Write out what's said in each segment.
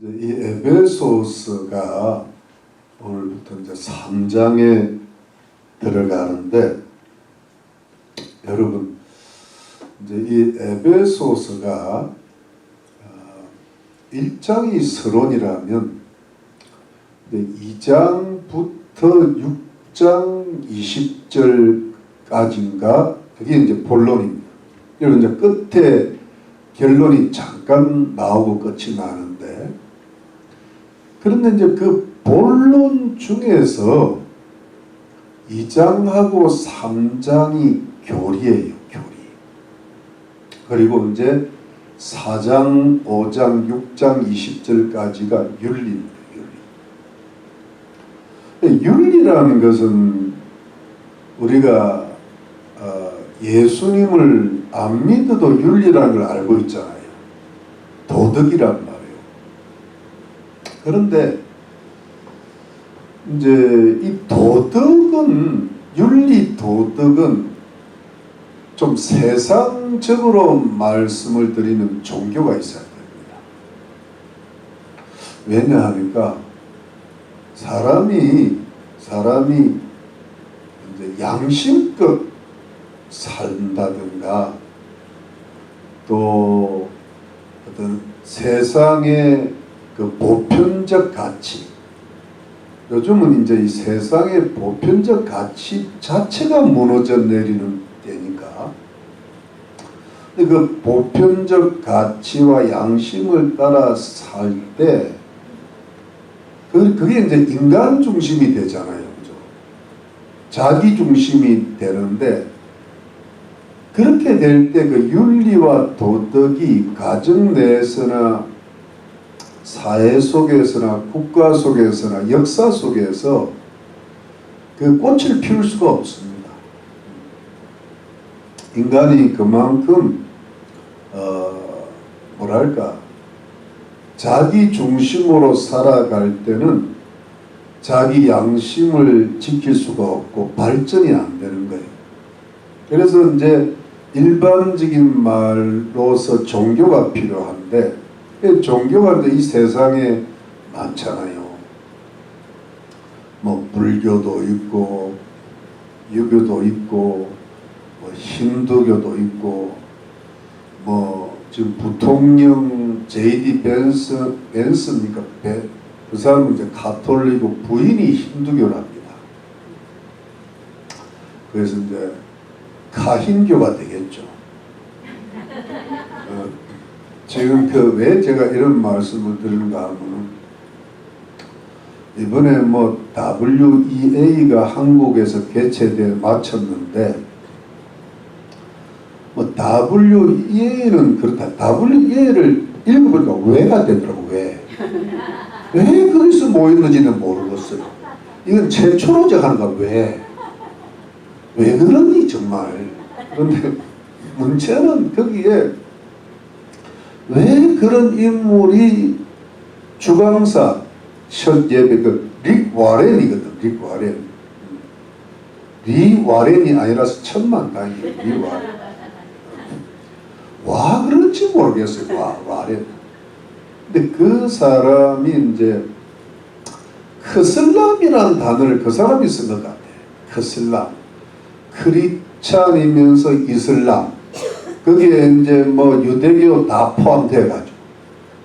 이 에베소서가 오늘부터 이제 3장에 들어가는데, 여러분 이제 이 에베소서가 1장이 서론이라면 2장부터 6장 20절까지인가 그게 이제 본론입니다. 여러분 이제 끝에 결론이 잠깐 나오고 끝이 나는데, 그런데 이제 그 본론 중에서 2장하고 3장이 교리예요, 교리. 그리고 이제 4장, 5장, 6장, 20절까지가 윤리입니다, 윤리. 윤리라는 것은 우리가 예수님을 안 믿어도 윤리라는 걸 알고 있잖아요. 도덕이란 말이에요. 그런데 이제 이 도덕은, 윤리 도덕은 좀 세상적으로 말씀을 드리는 종교가 있어야 됩니다. 왜냐하니까 사람이 이제 양심껏 산다든가, 또 어떤 세상의 그 보편적 가치, 요즘은 이제 이 세상의 보편적 가치 자체가 무너져 내리는 때니까, 그 보편적 가치와 양심을 따라 살 때 그게 이제 인간 중심이 되잖아요, 그죠? 자기 중심이 되는데, 그렇게 될 때 그 윤리와 도덕이 가정 내에서나 사회 속에서나 국가 속에서나 역사 속에서 그 꽃을 피울 수가 없습니다. 인간이 그만큼 뭐랄까, 자기 중심으로 살아갈 때는 자기 양심을 지킬 수가 없고 발전이 안 되는 거예요. 그래서 이제 일반적인 말로서 종교가 필요한데, 종교가 이제 이 세상에 많잖아요. 뭐 불교도 있고, 유교도 있고, 뭐 힌두교도 있고, 뭐 지금 부통령 J.D. 벤스입니까? 그 사람은 이제 가톨릭이고 부인이 힌두교랍니다. 그래서 이제 카힌교가 되겠죠. 지금 왜 제가 이런 말씀을 드리는가 하면, 이번에 뭐 WEA가 한국에서 개최돼 마쳤는데, 뭐 WEA는 그렇다. WEA를 읽어보니까 왜가 되더라고. 왜 거기서 모였는지는 모르겠어요. 이건 최초로 하는가. 왜 그러니 정말. 그런데 문제는 거기에 왜 그런 인물이 주강사 첫 예배 릭 와렌이거든. 리 와렌이 아니라서 천만 다행이에요. 리 와렌. 와 그런지 모르겠어요. 와렌. 근데 그 사람이 이제 크슬람이라는 단어를 그 사람이 쓴 것 같아요. 크슬람. 크리스찬이면서 이슬람. 거기에 이제 뭐 유대교 다 포함돼가지고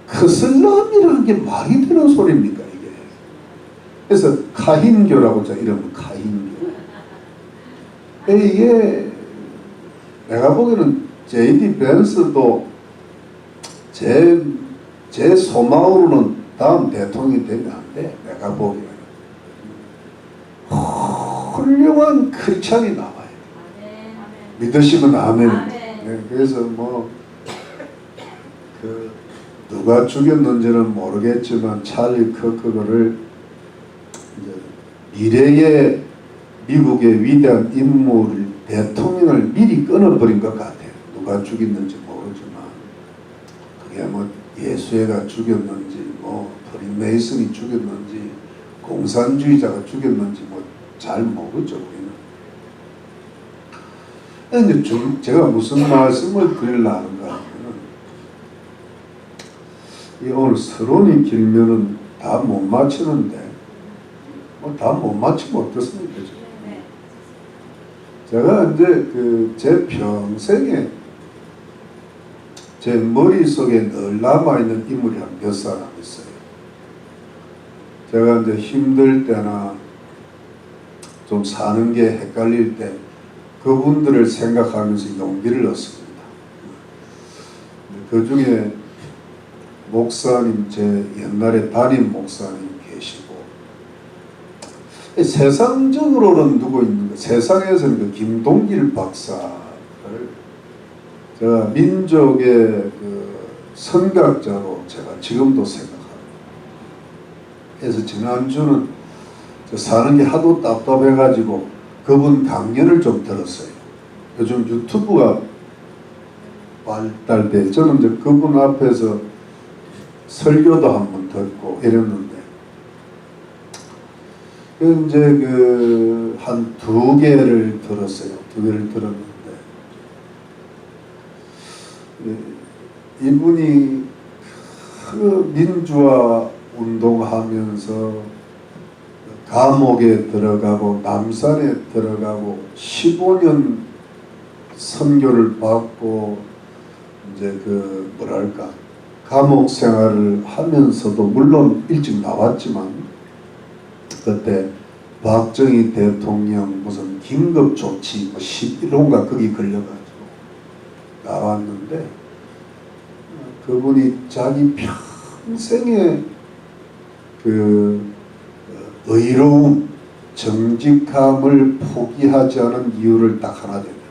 크슬람이라는 게 말이 되는 소리입니까 이게? 그래서 카힌교라고 자 이름은 카힌교. 이게 내가 보기에는 J.D. 벤스도 제 소망으로는 다음 대통령이 되면 안 돼. 내가 보기에는 훌륭한 크리스찬이 나와요. 믿으시면 아멘. 네, 그래서 뭐 누가 죽였는지는 모르겠지만 찰리 커크를 미래의 미국의 위대한 인물 대통령을 미리 끊어버린 것 같아요. 누가 죽였는지 모르지만 그게 뭐 예수회가 죽였는지, 뭐 프리메이슨이 죽였는지, 공산주의자가 죽였는지 뭐 잘 모르죠 우리는. 근데 제가 무슨 말씀을 드리려는가 하면, 이 오늘 서론이 길면은 다 못 맞추는데 뭐 다 못 맞추면 어떻습니까? 제가 이제 제 평생에 제 머릿속에 늘 남아있는 인물이 한 몇 사람 있어요. 제가 이제 힘들 때나 좀 사는 게 헷갈릴 때 그분들을 생각하면서 용기를 얻습니다. 그 중에 목사님, 제 옛날에 담임 목사님 계시고, 세상적으로는 누구 있는가? 세상에서는 그 김동길 박사를 제가 민족의 그 선각자로 제가 지금도 생각합니다. 그래서 지난주는 사는 게 하도 답답해가지고 그분 강연을 좀 들었어요. 요즘 유튜브가 발달돼 저는 이제 그분 앞에서 설교도 한번 듣고 이랬는데 이제 한 2개를 들었어요. 2개를 들었는데 이분이 그 민주화 운동하면서 감옥에 들어가고 남산에 들어가고 15년 선교를 받고 이제 뭐랄까 감옥 생활을 하면서도 물론 일찍 나왔지만 그때 박정희 대통령 무슨 긴급 조치 뭐 11호인가 거기 걸려가지고 나왔는데 그분이 자기 평생의 의로움, 정직함을 포기하지 않은 이유를 딱 하나 됩니다.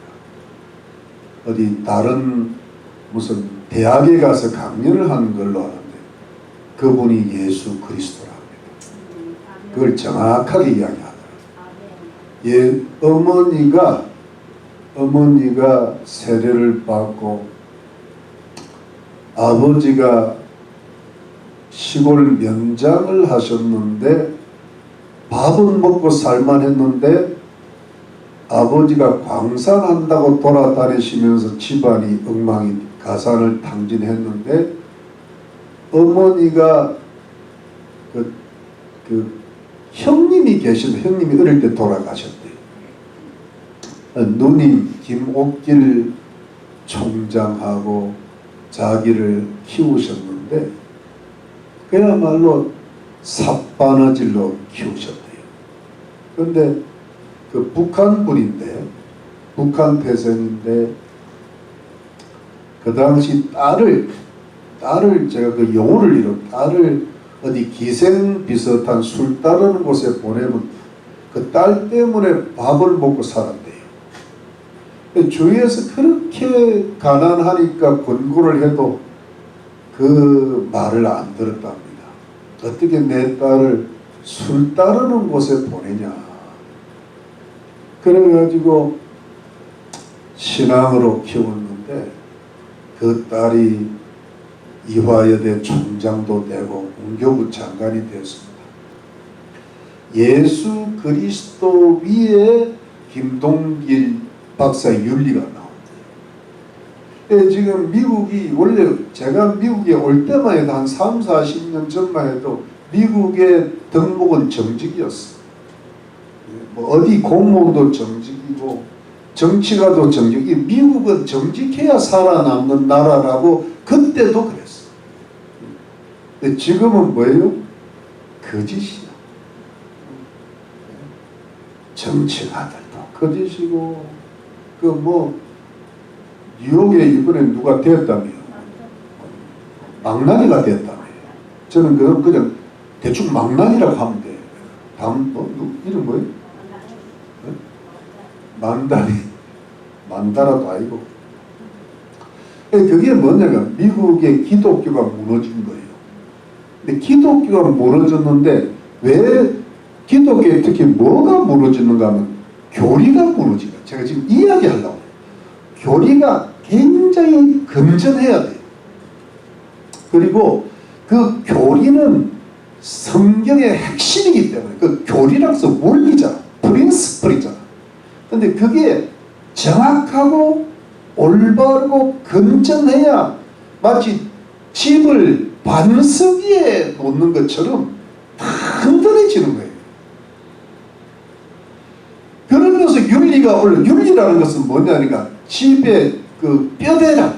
어디 다른 무슨 대학에 가서 강연을 하는 걸로 아는데 그분이 예수 그리스도라 합니다. 그걸 정확하게 이야기하더라고요. 예, 어머니가 세례를 받고 아버지가 시골 면장을 하셨는데 밥은 먹고 살만 했는데 아버지가 광산한다고 돌아다니시면서 집안이 엉망이 가산을 탕진했는데 어머니가 형님이 계시는데 형님이 어릴 때 돌아가셨대요. 누님 김옥길 총장하고 자기를 키우셨는데 그야말로 삿바느질로 키우셨대요. 그런데 북한 분인데 북한 태생인데 그 당시 딸을 제가 그 용어를 잃은 딸을 어디 기생 비슷한 술 따르는 곳에 보내면 그 딸 때문에 밥을 먹고 살았대요. 주위에서 그렇게 가난하니까 권고를 해도 그 말을 안 들었답니다. 어떻게 내 딸을 술 따르는 곳에 보내냐. 그래가지고 신앙으로 키웠는데 그 딸이 이화여대 총장도 되고 문교부 장관이 되었습니다. 예수 그리스도 위에 김동길 박사의 윤리가 나옵니다. 지금 미국이 원래 제가 미국에 올 때만 해도 한 3, 40년 전만 해도 미국의 덕목은 정직이었어. 뭐 어디 공무원도 정직이고 정치가도 정직이 미국은 정직해야 살아남는 나라라고 그때도 그랬어. 근데 지금은 뭐예요? 거짓이야. 정치가들도 거짓이고 뉴욕에 이번에 누가 됐다며 망나니가 됐다며. 저는 그냥 대충 망나니라고 하면 돼. 다음 이름 뭐예요? 네? 만다라도 아니고. 그게 뭐냐면 미국의 기독교가 무너진 거예요. 근데 기독교가 무너졌는데 왜 기독교에 특히 뭐가 무너지는가 하면 교리가 무너지는 거예요. 제가 지금 이야기하려고 해요. 교리가 굉장히 건전해야 돼요. 그리고 그 교리는 성경의 핵심이기 때문에 그 교리라고 해서 원리잖아. 프린스플이잖아. 근데 그게 정확하고 올바르고 건전해야 마치 집을 반석위에 놓는 것처럼 다 흔들어지는 거예요. 그러면서 윤리가 올라. 윤리라는 것은 뭐냐니까 집에 그 뼈대라,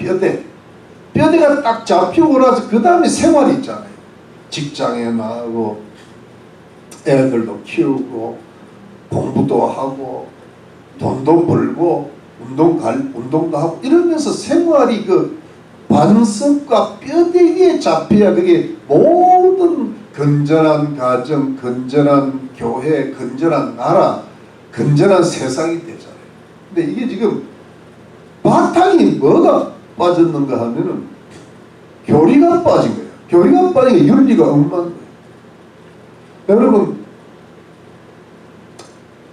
뼈대가 딱 잡히고 나서 그 다음에 생활이 있잖아요. 직장에 나가고 애들도 키우고 공부도 하고 돈도 벌고 운동도 하고 이러면서 생활이 그 반석과 뼈대기에 잡혀야 그게 모든 건전한 가정, 건전한 교회, 건전한 나라, 건전한 세상이 되잖아요. 근데 이게 지금 바탕이 뭐가 빠졌는가 하면은 교리가 빠진 거예요. 교리가 빠지니까 윤리가 엉망인 거예요. 여러분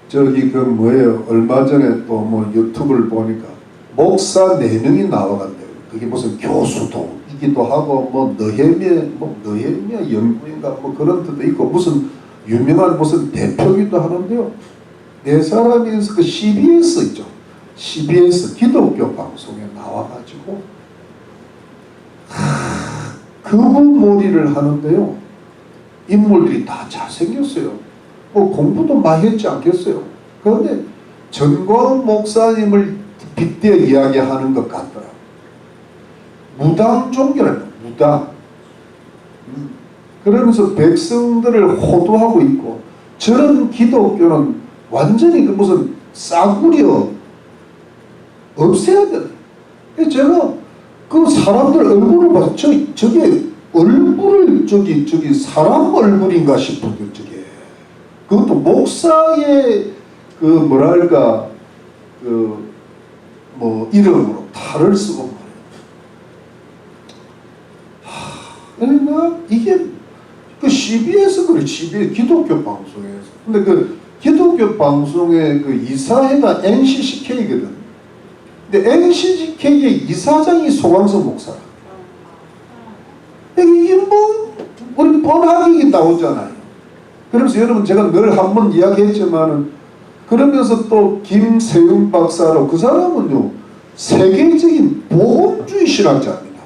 저기 그 뭐예요, 얼마 전에 또 뭐 유튜브를 보니까 목사 4명이 나와간대요. 그게 무슨 교수도이기도 하고 뭐 너헤미야 연구인가 뭐 그런 뜻도 있고 무슨 유명한 무슨 대표기도 하는데요. 4사람이서 그 CBS 있죠. CBS 기독교 방송에 나와가지고 그분몰이를 하는데요. 인물들이 다 잘생겼어요. 뭐 공부도 많이 했지 않겠어요. 그런데 전광훈 목사님을 빗대어 이야기하는 것 같더라고요. 무당 종교를 무당. 그러면서 백성들을 호도하고 있고 저런 기독교는 완전히 그 무슨 싸구려 없애야 돼. 제가 그 사람들 얼굴을 봐서 저게 얼굴을 저기 사람 얼굴인가 싶은데 저게 그것도 목사의 그 뭐랄까 그 뭐 이름으로 다를 수가 없는 거예요. 그러니까 이게 그 CBS 그래 CBS 기독교 방송에서 근데 그 기독교 방송의 그 이사회가 NCCK거든. 근데 NCCK의 이사장이 소광석 목사라. 이게 뭐 우리 뻔하게 나오잖아요. 그러면서 여러분 제가 늘 한 번 이야기했지만은 그러면서 또 김세윤 박사로 그 사람은요 세계적인 보험주의 신학자입니다.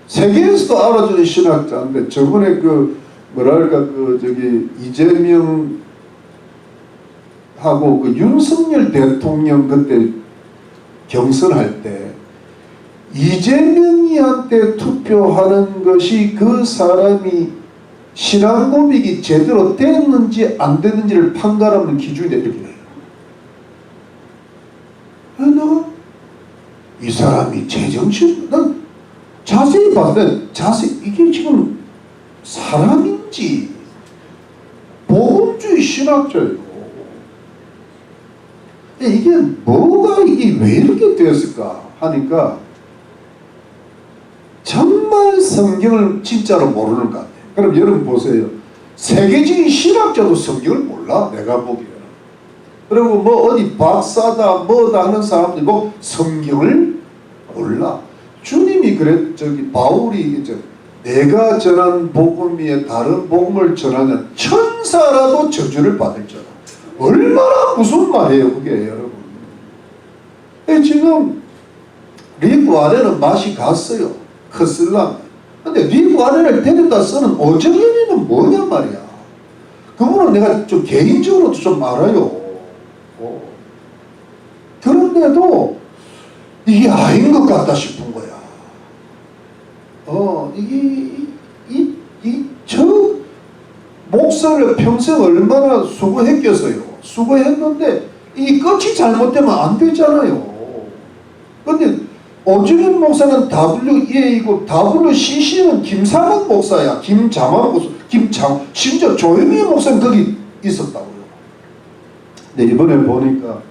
세계에서도 알아주는 신학자인데 저번에 그 뭐랄까 그 저기 이재명 하고 그 윤석열 대통령 그때 경선할 때 이재명이한테 투표하는 것이 그 사람이 신앙 고백이 제대로 됐는지 안 됐는지를 판가름하는 기준이 이렇게 돼요. 이 사람이 제정신, 난 자세히 봤는데 자세히 이게 지금 사람인지 보험주의 신학자예요. 이게 뭐가 이게 왜 이렇게 되었을까 하니까 정말 성경을 진짜로 모르는 것 같아요. 그럼 여러분 보세요. 세계적인 신학자도 성경을 몰라 내가 보기에는. 그리고 뭐 어디 박사다 뭐다 하는 사람들이 뭐 성경을 몰라. 주님이 저기 바울이 이제 내가 전한 복음 위에 다른 복음을 전하는 천사라도 저주를 받을 줄. 얼마나 무슨 말이에요 그게 여러분. 지금 릭 와렌은 맛이 갔어요. 크슬람. 근데 릭 와렌을 데려다 쓰는 어정현이는 뭐냐 말이야. 그거는 내가 좀 개인적으로도 좀 알아요. 그런데도 이게 아닌 것 같다 싶은 거야. 저 목사를 평생 얼마나 수고했겠어요. 수고했는데 이 끝이 잘못되면 안 되잖아요. 근데 오정현 목사는 WEA이고 WCC는 김상원 목사야. 김장환 목사, 심지어 조영희 목사는 거기 있었다고요. 근데 이번에 보니까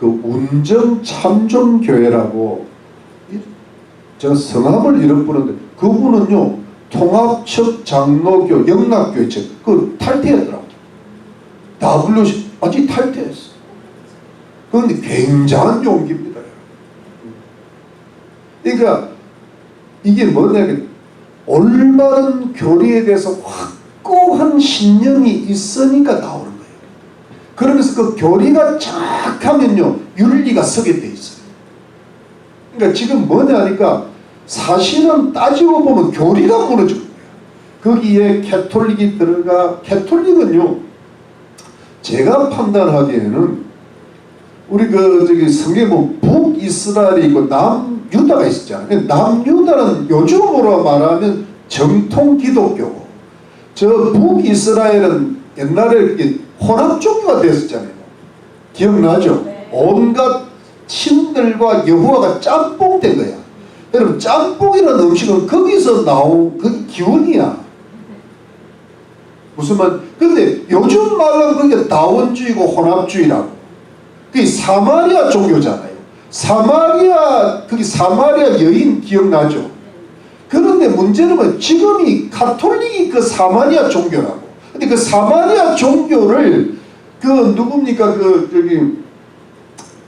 그 운정참존교회라고 제가 성함을 잃어버렸는데 그분은요 통합측 장로교 영락교회 측 그 탈퇴하더라고요. WC 아직 탈퇴했어. 그런데 굉장한 용기입니다. 그러니까 이게 뭐냐면 올바른 교리에 대해서 확고한 신념이 있으니까 나오는 거예요. 그러면서 그 교리가 착하면요 윤리가 서게 돼 있어요. 그러니까 지금 뭐냐 하니까 사실은 따지고 보면 교리가 무너진 거예요. 거기에 캐톨릭이 들어가, 캐톨릭은요, 제가 판단하기에는 우리 저기 성경에 보면 북이스라엘이 있고 남유다가 있었잖아요. 남유다는 요즘으로 말하면 정통 기독교고, 저 북이스라엘은 옛날에 혼합 종교가 됐었잖아요. 기억나죠? 네. 온갖 신들과 여호와가 짬뽕된 거야. 여러분, 짬뽕이라는 음식은 거기서 나온 그 기운이야. 무슨 말? 근데 요즘 말로 그게 다원주의고 혼합주의라고. 그게 사마리아 종교잖아요. 그게 사마리아 여인 기억나죠? 그런데 문제는 뭐 지금이 가톨릭이 그 사마리아 종교라고. 근데 그 사마리아 종교를 그 누굽니까?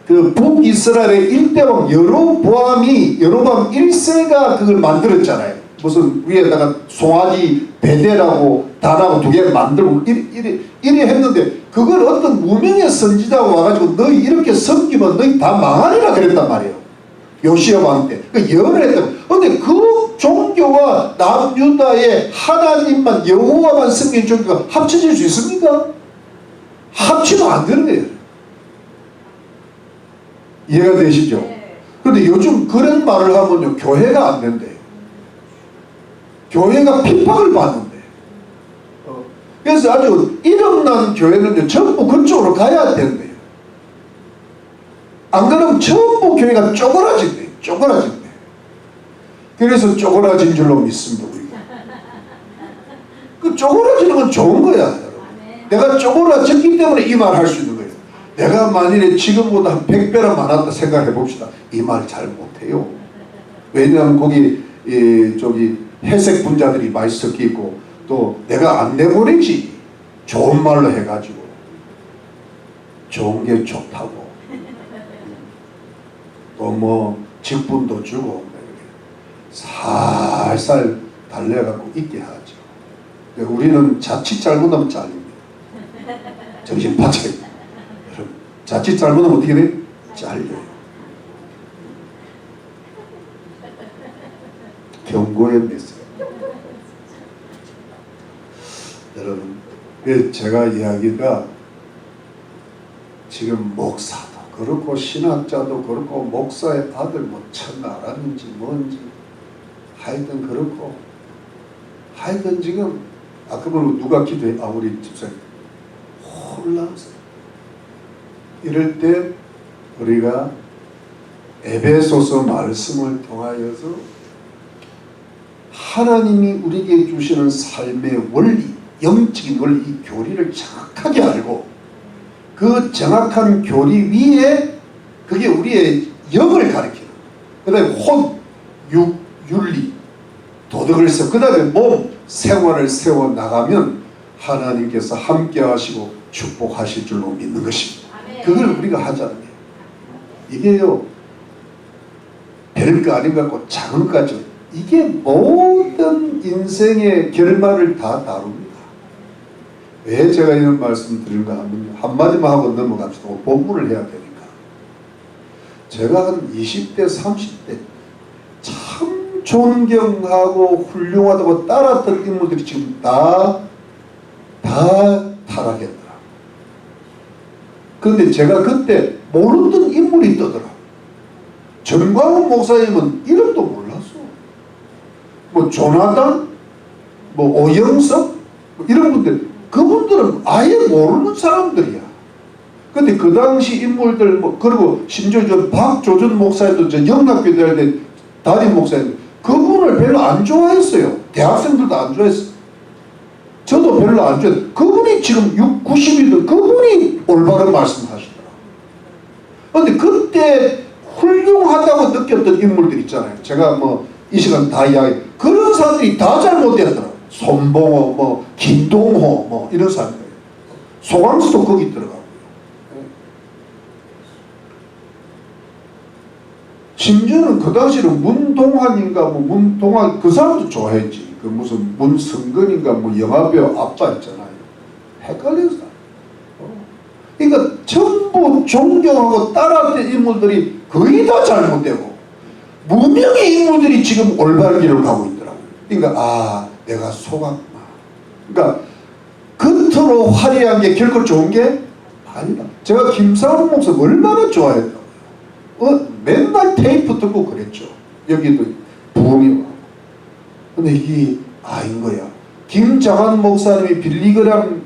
그 북이스라엘의 일대왕 여로보암 1세가 그걸 만들었잖아요. 무슨 위에다가 송아지 베데라고 단하고 두 개 만들고 이래 했는데, 그걸 어떤 무명의 선지자가 와가지고 너희 이렇게 섬기면 너희 다 망하리라 그랬단 말이에요. 요시야 왕 때. 그 예언을 했던. 근데 그 종교와 남유다의 하나님만, 여호와만 섬기는 종교가 합쳐질 수 있습니까? 합치면 안 되는 거예요. 이해가 되시죠? 네. 그런데 요즘 그런 말을 하면요, 교회가 안 된대요. 교회가 핍박을 받는데. 그래서 아주 이름난 교회는요, 전부 그쪽으로 가야 된대요. 안 그러면 전부 교회가 쪼그라진대요. 쪼그라진대요. 그래서 쪼그라진 줄로 믿습니다, 우리가. 그 쪼그라지는 건 좋은 거야, 여러분. 내가 쪼그라졌기 때문에 이 말 할 수 있는 거예요. 내가 만일에 지금보다 한 100배나 많았다 생각해 봅시다. 이 말 잘 못해요. 왜냐하면 거기 저기 회색 분자들이 많이 섞여 있고, 또 내가 안 내보내지. 좋은 말로 해가지고 좋은 게 좋다고, 또 뭐 직분도 주고 살살 달래갖고 있게 하죠. 우리는 자칫 잘못하면 잘립니다. 정신 바쳐요. 자칫 잘못하면 어떻게 돼? 잘려요. 경고의 메시지. 여러분, 제가 이야기가 지금 목사도 그렇고 신학자도 그렇고 목사의 아들 뭐 천나라는지 뭔지 하여튼 그렇고, 하여튼 지금 아까 보면 누가 기도해? 우리 집사님 혼란스러워. 이럴 때 우리가 에베소서 말씀을 통하여서 하나님이 우리에게 주시는 삶의 원리, 영적인 원리, 이 교리를 정확하게 알고, 그 정확한 교리 위에 그게 우리의 영을 가리키는, 그 다음에 혼, 육, 윤리, 도덕을 세워, 그 다음에 몸, 생활을 세워나가면 하나님께서 함께 하시고 축복하실 줄로 믿는 것입니다. 그걸 우리가 하자는 거예요. 이게요, 별거 아닌 것 같고 작은 것 같죠. 이게 모든 인생의 결말을 다 다룹니다. 왜 제가 이런 말씀 드리는가 하면, 한마디만 하고 넘어갑시다. 본문을 해야 되니까. 제가 한 20대 30대 참 존경하고 훌륭하다고 따랐던 인물들이 지금 다 타락했더라. 그런데 제가 그때 모르던 인물이 뜨더라. 전광훈 목사님은 이름도 몰랐어. 뭐 조나단, 뭐 오영석, 뭐 이런 분들, 그분들은 아예 모르는 사람들이야. 근데 그 당시 인물들, 뭐 그리고 심지어 저 박조준 목사님도 저 영락교대 할 때 담임 목사님, 그분을 별로 안 좋아했어요. 대학생들도 안 좋아했어. 저도 별로 안 좋아했어요. 그분이 지금 90이든 그분이 올바른 말씀하시더라. 근데 그때 훌륭하다고 느꼈던 인물들 있잖아요. 제가 뭐 이 시간 다 이야기, 그런 사람들이 다 잘못되더라. 손봉호, 뭐 김동호, 뭐 이런 사람들. 소광수도 거기 들어가고. 심지어는 그 당시는 문동환인가, 뭐 문동환, 그 사람도 좋아했지. 그 무슨 문성근인가, 뭐 영화배우 아빠 있잖아요. 헷갈린 사람. 그러니까 전부 존경하고 따랐던 인물들이 거의 다 잘못되고, 무명의 인물들이 지금 올바른 길을 가고 있더라고요. 그러니까 내가 속았구나. 그러니까 겉으로 화려한 게 결코 좋은 게 아니다. 제가 김상훈 목사 얼마나 좋아했다고요. 맨날 테이프 듣고 그랬죠. 여기도 부흥이 와고. 근데 이게 아닌 거야. 김장한 목사님이 빌리그람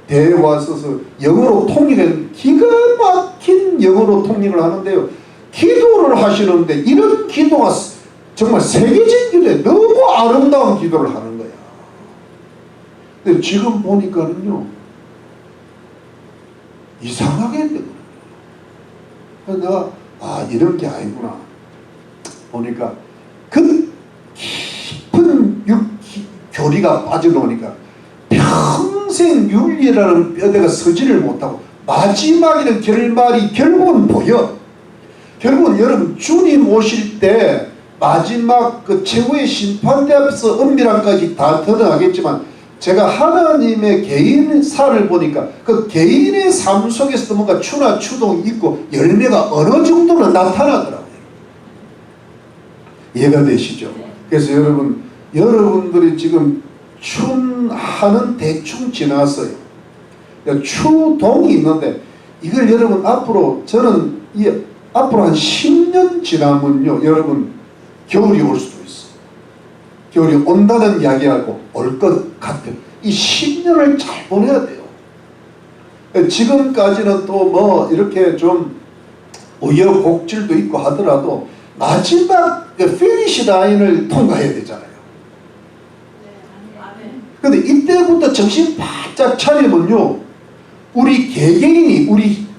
대회에 와서서 영어로 통역한 기가 막힌 영어로 통역을 하는데요. 기도를 하시는데 이런 기도가 정말 세계적인 기도에 너무 아름다운 기도를 하는 거야. 근데 지금 보니까는요, 이상하게 되더라고요. 그래서 내가 이런 게 아니구나. 보니까 그 깊은 교리가 빠져나오니까 평생 윤리라는 뼈대가 서지를 못하고 마지막에는 결말이 결국은 보여. 결국은 여러분 주님 오실 때 마지막 그 최후의 심판대 앞에서 은밀함까지 다 드러나겠지만 제가 하나님의 개인사를 보니까 그 개인의 삶 속에서도 뭔가 추나 추동이 있고 열매가 어느 정도는 나타나더라고요. 이해가 되시죠? 그래서 여러분들이 지금 춘하는 대충 지났어요. 추동이 있는데 이걸 여러분 앞으로 저는 앞으로 한 10년 지나면요, 여러분 겨울이 올 수도 있어. 겨울이 온다는 이야기하고 올 것 같아요. 이 10년을 잘 보내야 돼요. 지금까지는 또 뭐 이렇게 좀 우여곡절도 있고 하더라도 마지막 피니시 라인을 통과해야 되잖아요. 근데 이때부터 정신 바짝 차리면요, 우리 개개인이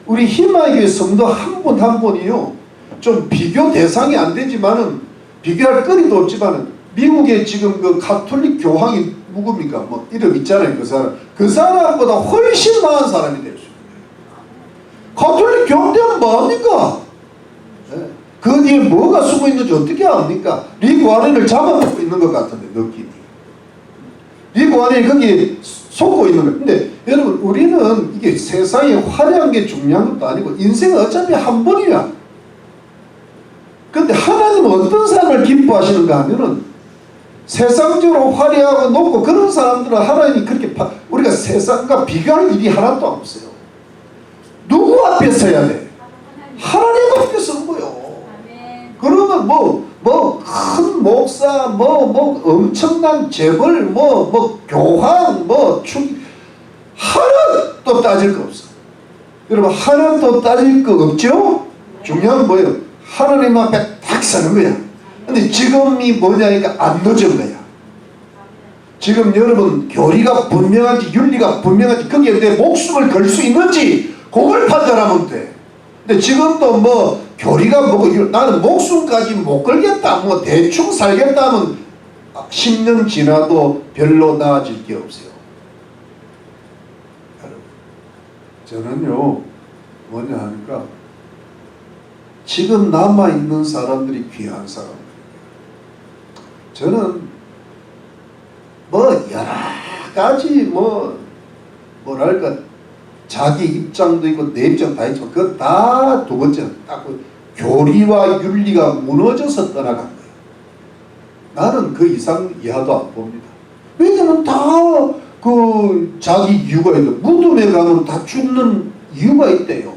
우리 희망의 성도 한 분 한 분이요, 좀 비교 대상이 안 되지만은 비교할 거리도 없지만은 미국에 지금 그 가톨릭 교황이 누굽니까? 뭐 이름 있잖아요. 그 사람보다 훨씬 나은 사람이 될 수 있어요. 가톨릭 교황 되면 뭐합니까? 네. 그 뒤에 뭐가 숨어 있는지 어떻게 압니까? 리 구아렌을 잡아먹고 있는 것 같은데 느낌이. 리 구아렌이 거기에 속고 있는 거예요. 근데 여러분 우리는 이게 세상에 화려한 게 중요한 것도 아니고 인생은 어차피 한 번이야. 근데 하나님은 어떤 사람을 기뻐하시는가 하면은 세상적으로 화려하고 높고 그런 사람들은 하나님이 그렇게 우리가 세상과 비교할 일이 하나도 없어요. 누구 앞에 서야 돼? 하나님 앞에 선 거요. 그러면 큰 목사, 엄청난 재벌, 교황, 하나도 따질 거 없어. 여러분, 하나도 따질 거 없죠? 중요한 건 뭐예요? 하나님 앞에 딱 서는 거야. 근데 지금이 뭐냐니까 안 늦은 거야. 지금 여러분, 교리가 분명한지, 윤리가 분명한지, 거기에 내 목숨을 걸 수 있는지, 그걸 판단하면 돼. 근데 지금도 교리가 나는 목숨까지 못 걸겠다, 대충 살겠다 하면 10년 지나도 별로 나아질 게 없어요. 저는요, 뭐냐 하니까, 지금 남아있는 사람들이 귀한 사람들이에요. 저는 여러 가지 뭐랄까, 자기 입장도 있고 내 입장 다 있지만 그건 다 두 번째 딱 교리와 윤리가 무너져서 떠나간 거예요. 나는 그 이상 이하도 안 봅니다. 왜냐면 다 자기 이유가 있고 무덤에 가면 다 죽는 이유가 있대요.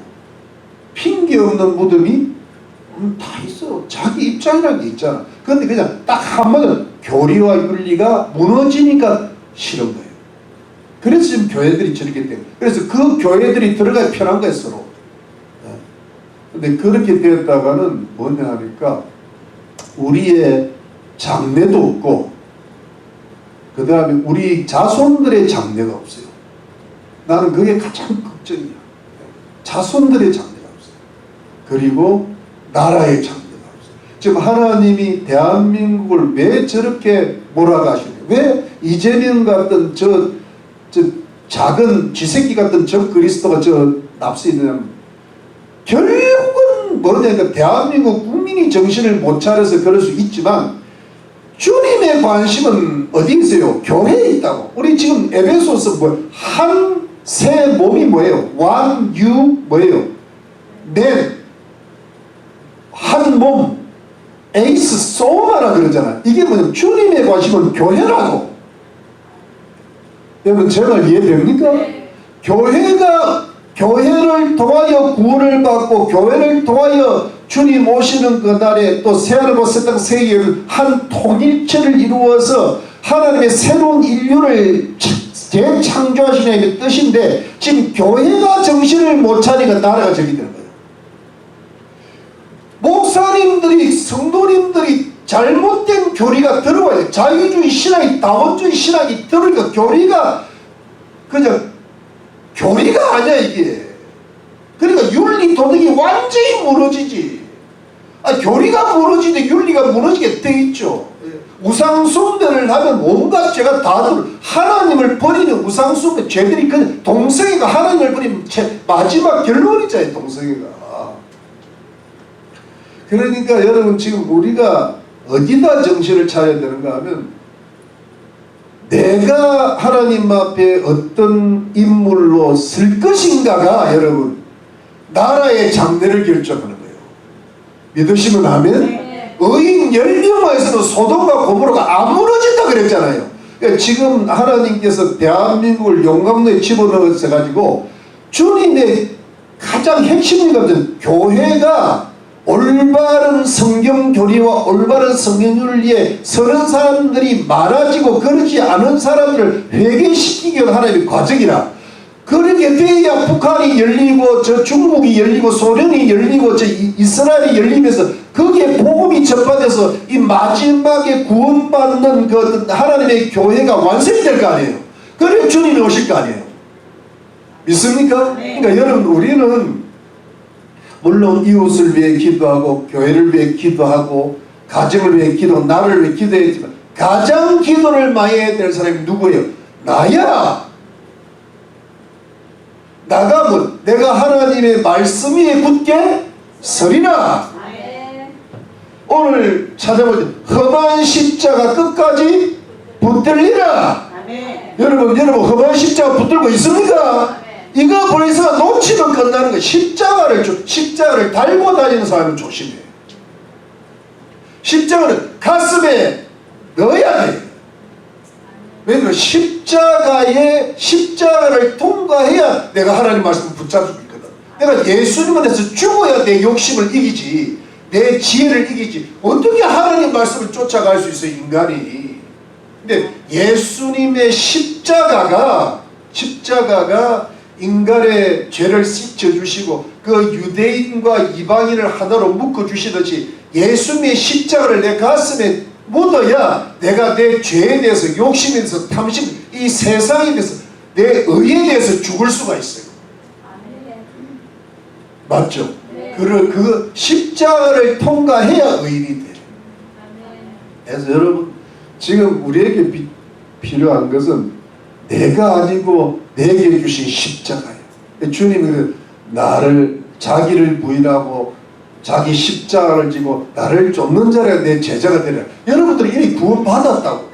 핑계 없는 무덤이 다 있어. 자기 입장이라는 게 있잖아. 그런데 그냥 딱 한마디로 교리와 윤리가 무너지니까 싫은 거예요. 그래서 지금 교회들이 저렇게 돼요. 그래서 그 교회들이 들어가야 편한 거예요, 서로. 근데 그렇게 되었다가는 뭐냐 하니까 우리의 장래도 없고 그 다음에 우리 자손들의 장래가 없어요. 나는 그게 가장 걱정이야. 자손들의 장래가 없어요. 그리고 나라의 장래가 없어요. 지금 하나님이 대한민국을 왜 저렇게 몰아가시냐, 왜 이재명 같은 저 작은 쥐새끼 같은 저 그리스도가 납세했느냐면 결국은 뭐냐니까 대한민국 국민이 정신을 못 차려서 그럴 수 있지만 주님의 관심은 어디 있어요? 교회에 있다고. 우리 지금 에베소서 한 새 몸이 뭐예요? One you 뭐예요? 넷 한 몸. 에이스 소마라 그러잖아. 이게 뭐냐? 주님의 관심은 교회라고. 여러분 제 말 이해됩니까? 교회를 통하여 구원을 받고 교회를 통하여 주님 오시는 그날에 또 새하늘과 새 땅 새 계를 한 통일체를 이루어서 하나님의 새로운 인류를 재창조하시는 뜻인데 지금 교회가 정신을 못 차리니까 나라가 저기 되는 거예요. 목사님들이 성도님들이 잘못된 교리가 들어와요. 자유주의 신학이 다원주의 신학이 들어오니까 교리가 그냥 교리가 아니야 이게. 그러니까 윤리 도덕이 완전히 무너지지. 교리가 무너지는데 윤리가 무너지게 돼 있죠. 우상 숭배를 하면 온갖 죄가 다 들어. 하나님을 버리는 우상 숭배 죄들이 그냥 동성애가 하나님을 버리면 마지막 결론이잖아요. 동성애가. 그러니까 여러분 지금 우리가 어디다 정신을 차려야 되는가 하면 내가 하나님 앞에 어떤 인물로 설 것인가가 여러분 나라의 장래를 결정하는 거예요. 믿으시면 아멘? 네. 의인 10명에서는 소돔과 고모라가 안 무너진다 그랬잖아요. 그러니까 지금 하나님께서 대한민국을 용광로에 집어넣어서 가지고 주님의 가장 핵심인 것은 교회가 올바른 성경 교리와 올바른 성경 윤리에 서는 사람들이 많아지고 그러지 않은 사람들을 회개시키기 위한 하나님의 과정이라. 그렇게 돼야 북한이 열리고 저 중국이 열리고 소련이 열리고 저 이스라엘이 열리면서 거기에 복음이 전파돼서 이 마지막에 구원받는 그 하나님의 교회가 완성이 될 거 아니에요. 그래야 주님이 오실 거 아니에요. 믿습니까? 그러니까 여러분 우리는 물론 이웃을 위해 기도하고 교회를 위해 기도하고 가정을 위해 기도하고 나를 위해 기도했지만 가장 기도를 많이 해야 될 사람이 누구예요? 나야. 나가 뭐 내가 하나님의 말씀 위에 굳게 서리라. 오늘 찾아볼 때 험한 십자가 끝까지 붙들리라. 여러분 험한 십자가 붙들고 있습니까? 이거 벌써 놓치면 끝나는 거예요. 십자가를 달고 다니는 사람은 조심해. 십자가는 가슴에 넣어야 돼. 왜냐하면 십자가를 통과해야 내가 하나님 말씀을 붙잡을 수 있거든. 내가 예수님에 대해서 죽어야 내 욕심을 이기지, 내 지혜를 이기지. 어떻게 하나님 말씀을 쫓아갈 수 있어 인간이. 근데 예수님의 십자가가 인간의 죄를 씻어주시고 그 유대인과 이방인을 하나로 묶어주시듯이 예수님의 십자가를 내 가슴에 묻어야 내가 내 죄에 대해서 욕심에 대해서 탐심 이 세상에 대해서 내 의에 대해서 죽을 수가 있어요. 맞죠? 그 십자가를 통과해야 의인이 돼. 그래서 여러분 지금 우리에게 필요한 것은 내가 아니고 내게 주신 십자가예요. 주님은 자기를 부인하고 자기 십자가를 지고 나를 쫓는 자라 내 제자가 되라. 여러분들이 이미 구원받았다고.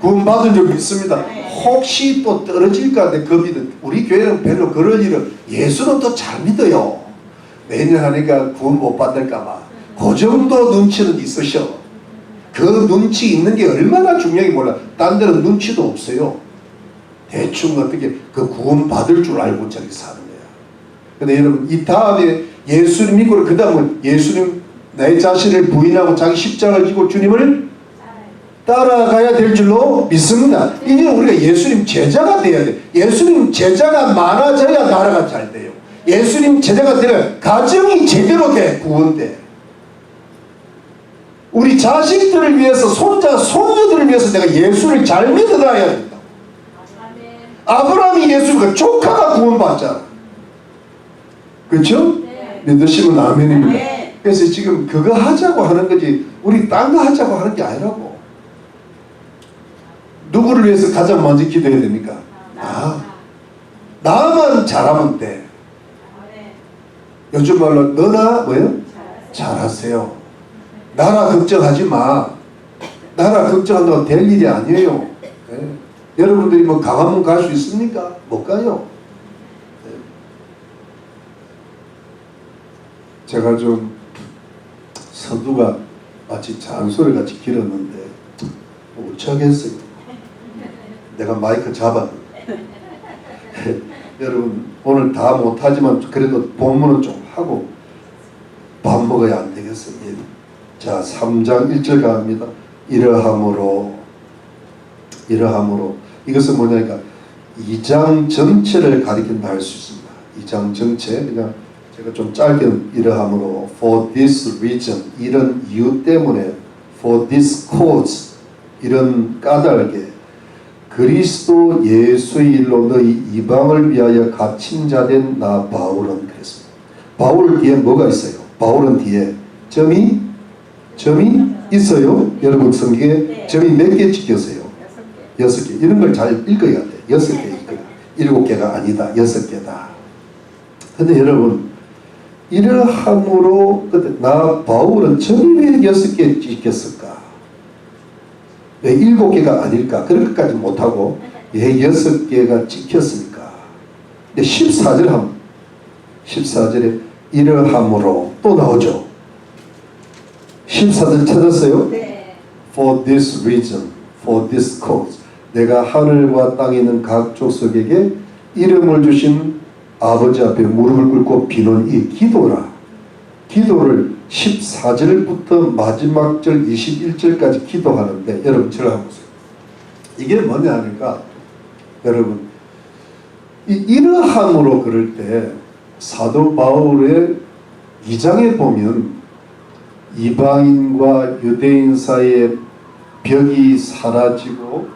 구원받은 적이 있습니다. 혹시 또 떨어질까 내 겁이 든 우리 교회는 별로 그런 일은 예수는 또 잘 믿어요. 매년 하니까 구원 못 받을까봐. 그 정도 눈치는 있으셔. 그 눈치 있는 게 얼마나 중요한지 몰라. 딴 데는 눈치도 없어요. 대충 어떻게 그 구원 받을 줄 알고 저기 사는 거야. 근데 여러분 이 다음에 예수님 믿고 그 다음은 예수님 내 자신을 부인하고 자기 십자가를 지고 주님을 따라가야 될 줄로 믿습니다. 이제 우리가 예수님 제자가 돼야 돼. 예수님 제자가 많아져야 나라가 잘 돼요. 예수님 제자가 되면 가정이 제대로 돼. 구원돼. 우리 자식들을 위해서 손자 손녀들을 위해서 내가 예수를 잘 믿어놔야 된다. 아브라함이 예수가 조카가 구원받잖아. 그렇죠? 네. 믿으시면 아멘입니다. 네. 그래서 지금 그거 하자고 하는 거지 우리 딴 거 하자고 하는 게 아니라고. 누구를 위해서 가장 먼저 기도해야 됩니까? 나만 잘하면 돼. 요즘 말로 너나 뭐예요? 잘하세요. 나라 걱정하지 마. 나라 걱정한다고 될 일이 아니에요. 네. 여러분들이 뭐 강화문 갈 수 있습니까? 못 가요. 네. 제가 좀 서두가 마치 잔소리같이 길었는데 못차겠어요. 내가 마이크 잡았는데 여러분 오늘 다 못하지만 그래도 본문은 좀 하고 밥 먹어야 안 되겠어요. 자 3장 1절 갑니다. 이러함으로 이것은 뭐냐니까 2장 전체를 가리킨다 할 수 있습니다. 2장 전체 그러니까 제가 좀 짧게 이러함으로 for this reason 이런 이유 때문에 for this cause 이런 까닭에 그리스도 예수의 일로 너희 이방을 위하여 갇힌 자된 나 바울은 그랬습니다. 바울 뒤에 뭐가 있어요? 바울은 뒤에 점이 있어요. 여러분 성경에 점이 몇 개 찍혔어요? 6개. 이런 걸 잘 읽어야 돼. 6개 있거든. 7개가 아니다. 6개다. 근데 여러분 이러함으로 나 바울은 점이 왜 6개 찍혔을까? 왜 7개가 아닐까? 그런 것까지 못하고 왜 6개가 찍혔습니까? 근데 14절에 이러함으로 또 나오죠. 14절 찾았어요? 네. For this reason, for this cause 내가 하늘과 땅에 있는 각 족속에게 이름을 주신 아버지 앞에 무릎을 꿇고 비는 이 기도라. 기도를 14절부터 마지막 절 21절까지 기도하는데 여러분 저를 한번 보세요. 이게 뭐냐 하니까 여러분 이러함으로 그럴 때 사도 바울의 2장에 보면 이방인과 유대인 사이의 벽이 사라지고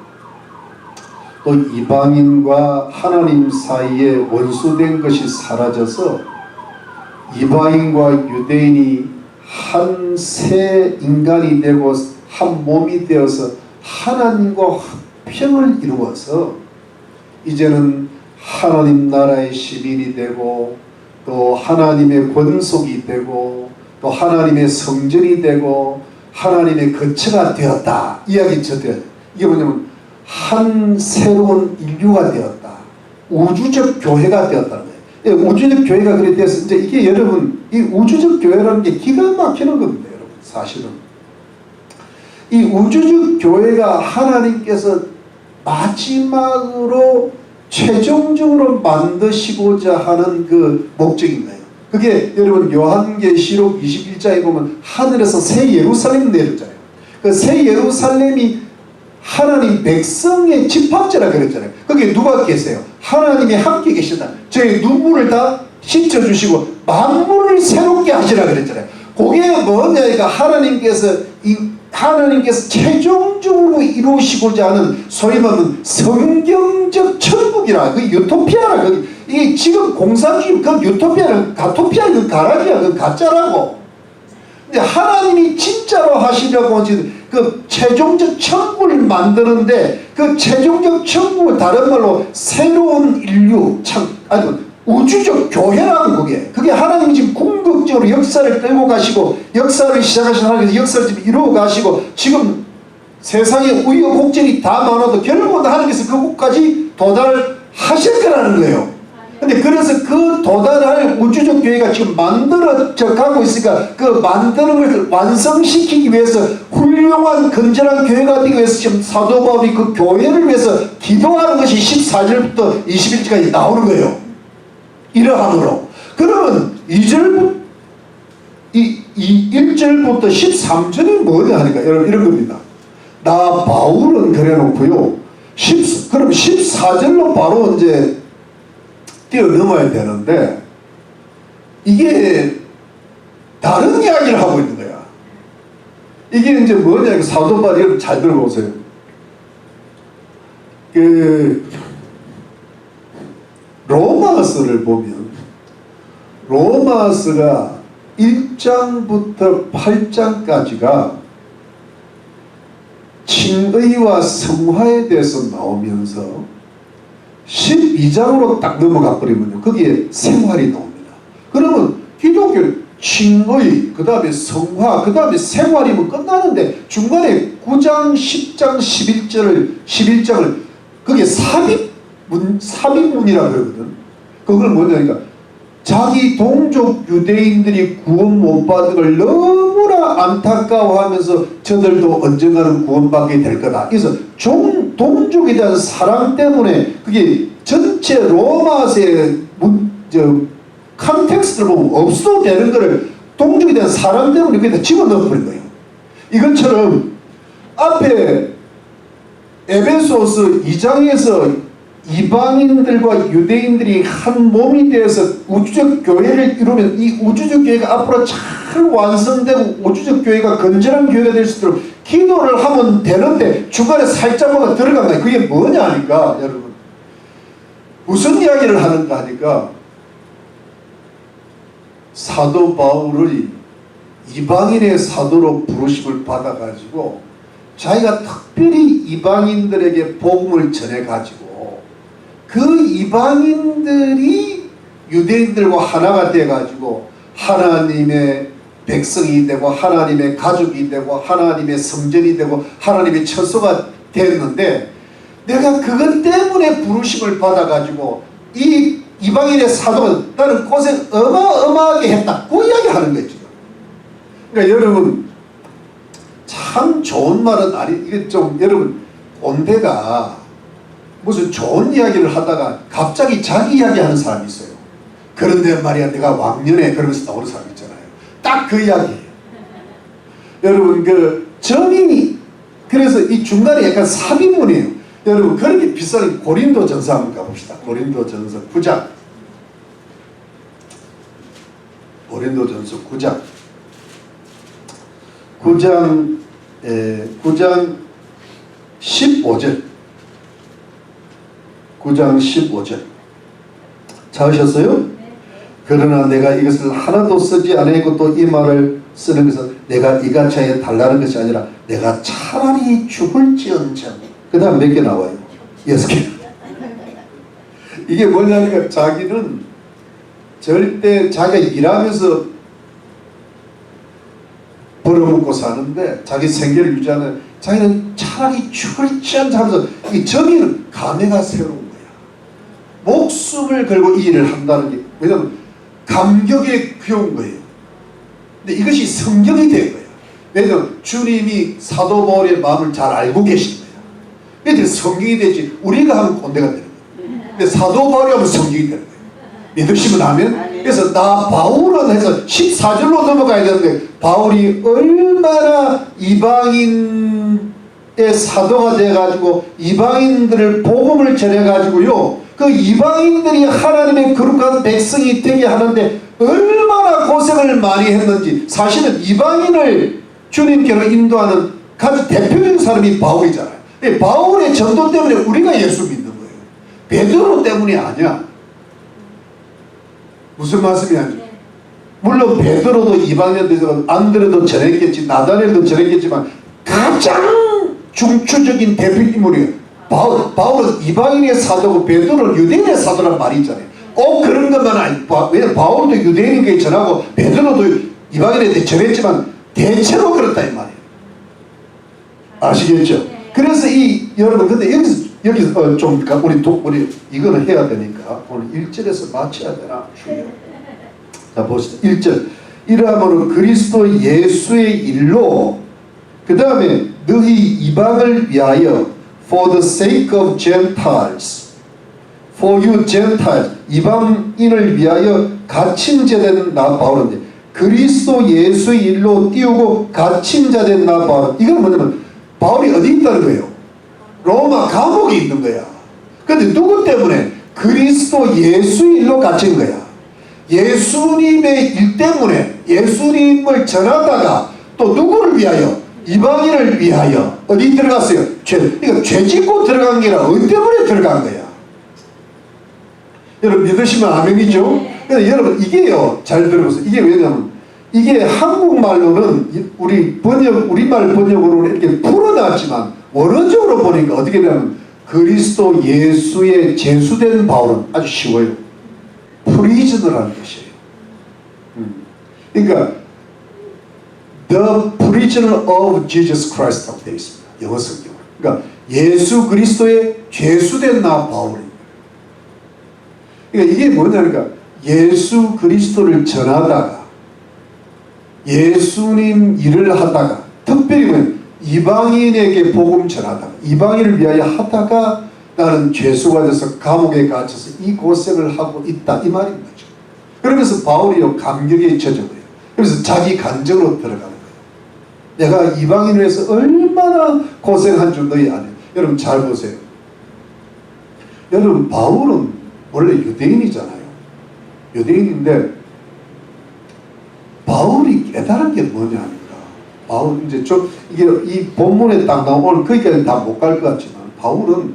또 이방인과 하나님 사이에 원수된 것이 사라져서 이방인과 유대인이 한 새 인간이 되고 한 몸이 되어서 하나님과 화평을 이루어서 이제는 하나님 나라의 시민이 되고 또 하나님의 권속이 되고 또 하나님의 성전이 되고 하나님의 거처가 되었다. 이야기 저때 이게 뭐냐면 한 새로운 인류가 되었다. 우주적 교회가 되었다는 거예요. 우주적 교회가 그래 돼서 이제 이게 여러분 이 우주적 교회라는 게 기가 막히는 겁니다. 여러분 사실은 이 우주적 교회가 하나님께서 마지막으로 최종적으로 만드시고자 하는 그 목적인 거예요. 그게 여러분 요한계시록 21장에 보면 하늘에서 새 예루살렘 내렸잖아요. 그 새 예루살렘이 하나님 백성의 집합제라 그랬잖아요. 거기에 누가 계세요? 하나님이 함께 계시다. 저희 눈물을 다 씻어주시고 만물을 새롭게 하시라 그랬잖아요. 그게 뭐냐니까 하나님께서 최종적으로 이루시고자 하는 소위 말하는 성경적 천국이라 그 유토피아라 이게 지금 공산주의 그 유토피아는 가토피아 그 가라지야 그 가짜라고. 근데 하나님이 진짜로 하시려고 그 최종적 천국을 만드는데 그 최종적 천국을 다른 말로 새로운 인류 우주적 교회라는 그게 하나님이 지금 궁극적으로 역사를 끌고 가시고 역사를 시작하신 하나님께서 역사를 지금 이루어 가시고 지금 세상에 우여곡절이 다 많아도 결국은 하나님께서 그곳까지 도달하실 거라는 거예요. 근데 그래서 그 도달할 우주적 교회가 지금 만들어져 가고 있으니까 그 만드는 것을 완성시키기 위해서 훌륭한 건전한 교회가 되기 위해서 지금 사도 바울이 그 교회를 위해서 기도하는 것이 14절부터 21절까지 나오는 거예요. 이러함으로. 그러면 1절부터 13절은 뭐냐 하니까 여러분 이런 겁니다. 나 바울은 그래 놓고요. 그럼 14절로 바로 이제 뛰어넘어야 되는데 이게 다른 이야기를 하고 있는 거야. 이게 이제 뭐냐 사도 바울이 잘 들어보세요. 그 로마서를 보면 로마서가 1장부터 8장까지가 칭의와 성화에 대해서 나오면서 12장으로 딱 넘어가 버리면요 거기에 생활이 나옵니다. 그러면 기독교 칭의 그 다음에 성화 그 다음에 생활이면 끝나는데 중간에 9장 10장 11장을 그게 삽입문이라 그러거든. 그걸 뭐냐니까 자기 동족 유대인들이 구원 못 받은 걸 너무나 안타까워하면서 저들도 언젠가는 구원받게 될 거다. 그래서 동족에 대한 사랑 때문에 그게 전체 로마서의 컨텍스트를 보면 없어도 되는 거를 동족에 대한 사랑 때문에 거기다 집어넣어버린 거예요. 이것처럼 앞에 에베소서 2장에서 이방인들과 유대인들이 한 몸이 되어서 우주적 교회를 이루면 이 우주적 교회가 앞으로 잘 완성되고 우주적 교회가 건전한 교회가 될 수 있도록 기도를 하면 되는데 중간에 살짝 뭐가 들어간 거예요. 그게 뭐냐 하니까 여러분 무슨 이야기를 하는가 하니까 사도 바울이 이방인의 사도로 부르심을 받아가지고 자기가 특별히 이방인들에게 복음을 전해가지고 그 이방인들이 유대인들과 하나가 돼가지고 하나님의 백성이 되고 하나님의 가족이 되고 하나님의 성전이 되고 하나님의 처소가 됐는데 내가 그것 때문에 부르심을 받아가지고 이 이방인의 사도가 나는 고생 어마어마하게 했다. 그 이야기 하는 거예요 지금. 그러니까 여러분 참 좋은 말은 아니 이게 좀 여러분 온데가 무슨 좋은 이야기를 하다가 갑자기 자기 이야기하는 사람이 있어요. 그런데 말이야 내가 왕년에 그러면서 나오는 사람 있잖아요. 딱 그 이야기예요. 여러분 그 전인이 그래서 이 중간에 약간 삽입문이에요. 여러분 그렇게 비싼 고린도전서 한번 가봅시다. 고린도전서 9장 고린도전서 9장 15절 9장 15절 찾으셨어요? 그러나 내가 이것을 하나도 쓰지 않고 또 이 말을 쓰는 것은 내가 이같이 하여 달라는 것이 아니라 내가 차라리 죽을지언정. 그 다음 몇 개 나와요? 6개. 이게 뭐냐니까 자기는 절대 자기가 일하면서 벌어먹고 사는데 자기 생계를 유지하는 자기는 차라리 죽을지언정 하면서 이 정의는 감회가 새로운 거야. 목숨을 걸고 이 일을 한다는 게 왜냐하면 감격에 귀여운 거예요. 근데 이것이 성경이 된 거예요. 왜냐하면 주님이 사도 바울의 마음을 잘 알고 계신 거예요. 그래서 성경이 되지 우리가 하면 꼰대가 되는 거예요. 근데 사도 바울이 하면 성경이 되는 거예요. 믿으시면 하면. 그래서 나 바울은 해서 14절로 넘어가야 되는데 바울이 얼마나 이방인의 사도가 돼가지고 이방인들을 복음을 전해가지고요 그 이방인들이 하나님의 거룩한 백성이 되게 하는데 얼마나 고생을 많이 했는지. 사실은 이방인을 주님께로 인도하는 가장 대표적인 사람이 바울이잖아요. 바울의 전도 때문에 우리가 예수 믿는 거예요. 베드로 때문이 아니야. 무슨 말씀이냐면 물론 베드로도 이방인들에서 안드레도 전했겠지 나다넬도 전했겠지만 가장 중추적인 대표 인물이에요. 바울은 이방인의 사도고 베드로는 유대인의 사도란 말이 있잖아요. 꼭 그런 것만 아니고 왜냐면 바울도 유대인에게 전하고 베드로도 이방인에게 전했지만 대체로 그렇다 이 말이에요. 아시겠죠? 그래서 이 여러분 근데 여기서 좀 우리 이거는 해야 되니까 오늘 1절에서 마쳐야 되나 주여. 자 보시죠. 1절 이러므로 그리스도 예수의 일로 그 다음에 너희 이방을 위하여 for the sake of Gentiles for you Gentiles 이방인을 위하여 갇힌 자 된 나 바울인데 그리스도 예수의 일로 띄우고 갇힌 자 된 나 바울. 이건 뭐냐면 바울이 어디 있다는 거예요? 로마 감옥에 있는 거야. 근데 누구 때문에? 그리스도 예수의 일로 갇힌 거야. 예수님의 일 때문에 예수님을 전하다가 또 누구를 위하여? 이방인을 위하여 어디 들어갔어요? 그러니까 죄 짓고 들어간 게 아니라 은 때문에 들어간 거야. 여러분 믿으시면 아멘이죠? 근데 여러분 이게요 잘 들어보세요. 이게 왜냐면 이게 한국말로는 우리말 번역으로는 이렇게 풀어놨지만 원어적으로 보니까 어떻게 되냐면 그리스도 예수의 제수된 바울은 아주 쉬워요. 프리즈너라는 것이에요. 그러니까 The prisoner of Jesus Christ라고 되어 있습니다. 영어 성경. 그러니까 예수 그리스도의 죄수된 나 바울입니다. 그러니까 이게 뭐냐니까 예수 그리스도를 전하다가 예수님 일을 하다가 특별히 이방인에게 복음 전하다가 이방인을 위하여 하다가 나는 죄수가 돼서 감옥에 갇혀서 이 고생을 하고 있다 이 말인 거죠. 그러면서 바울이 감격에 젖어버려요. 그래서 자기 간증으로 들어가는 거예요. 내가 이방인을 위해서 얼마나 고생한 줄 너희 아네. 여러분 잘 보세요. 여러분 바울은 원래 유대인이잖아요. 유대인인데 바울이 깨달은 게 뭐냐. 바울 이제 좀 이게 이 본문에 딱 나오면 오늘 거기까지 다 못 갈 것 같지만 바울은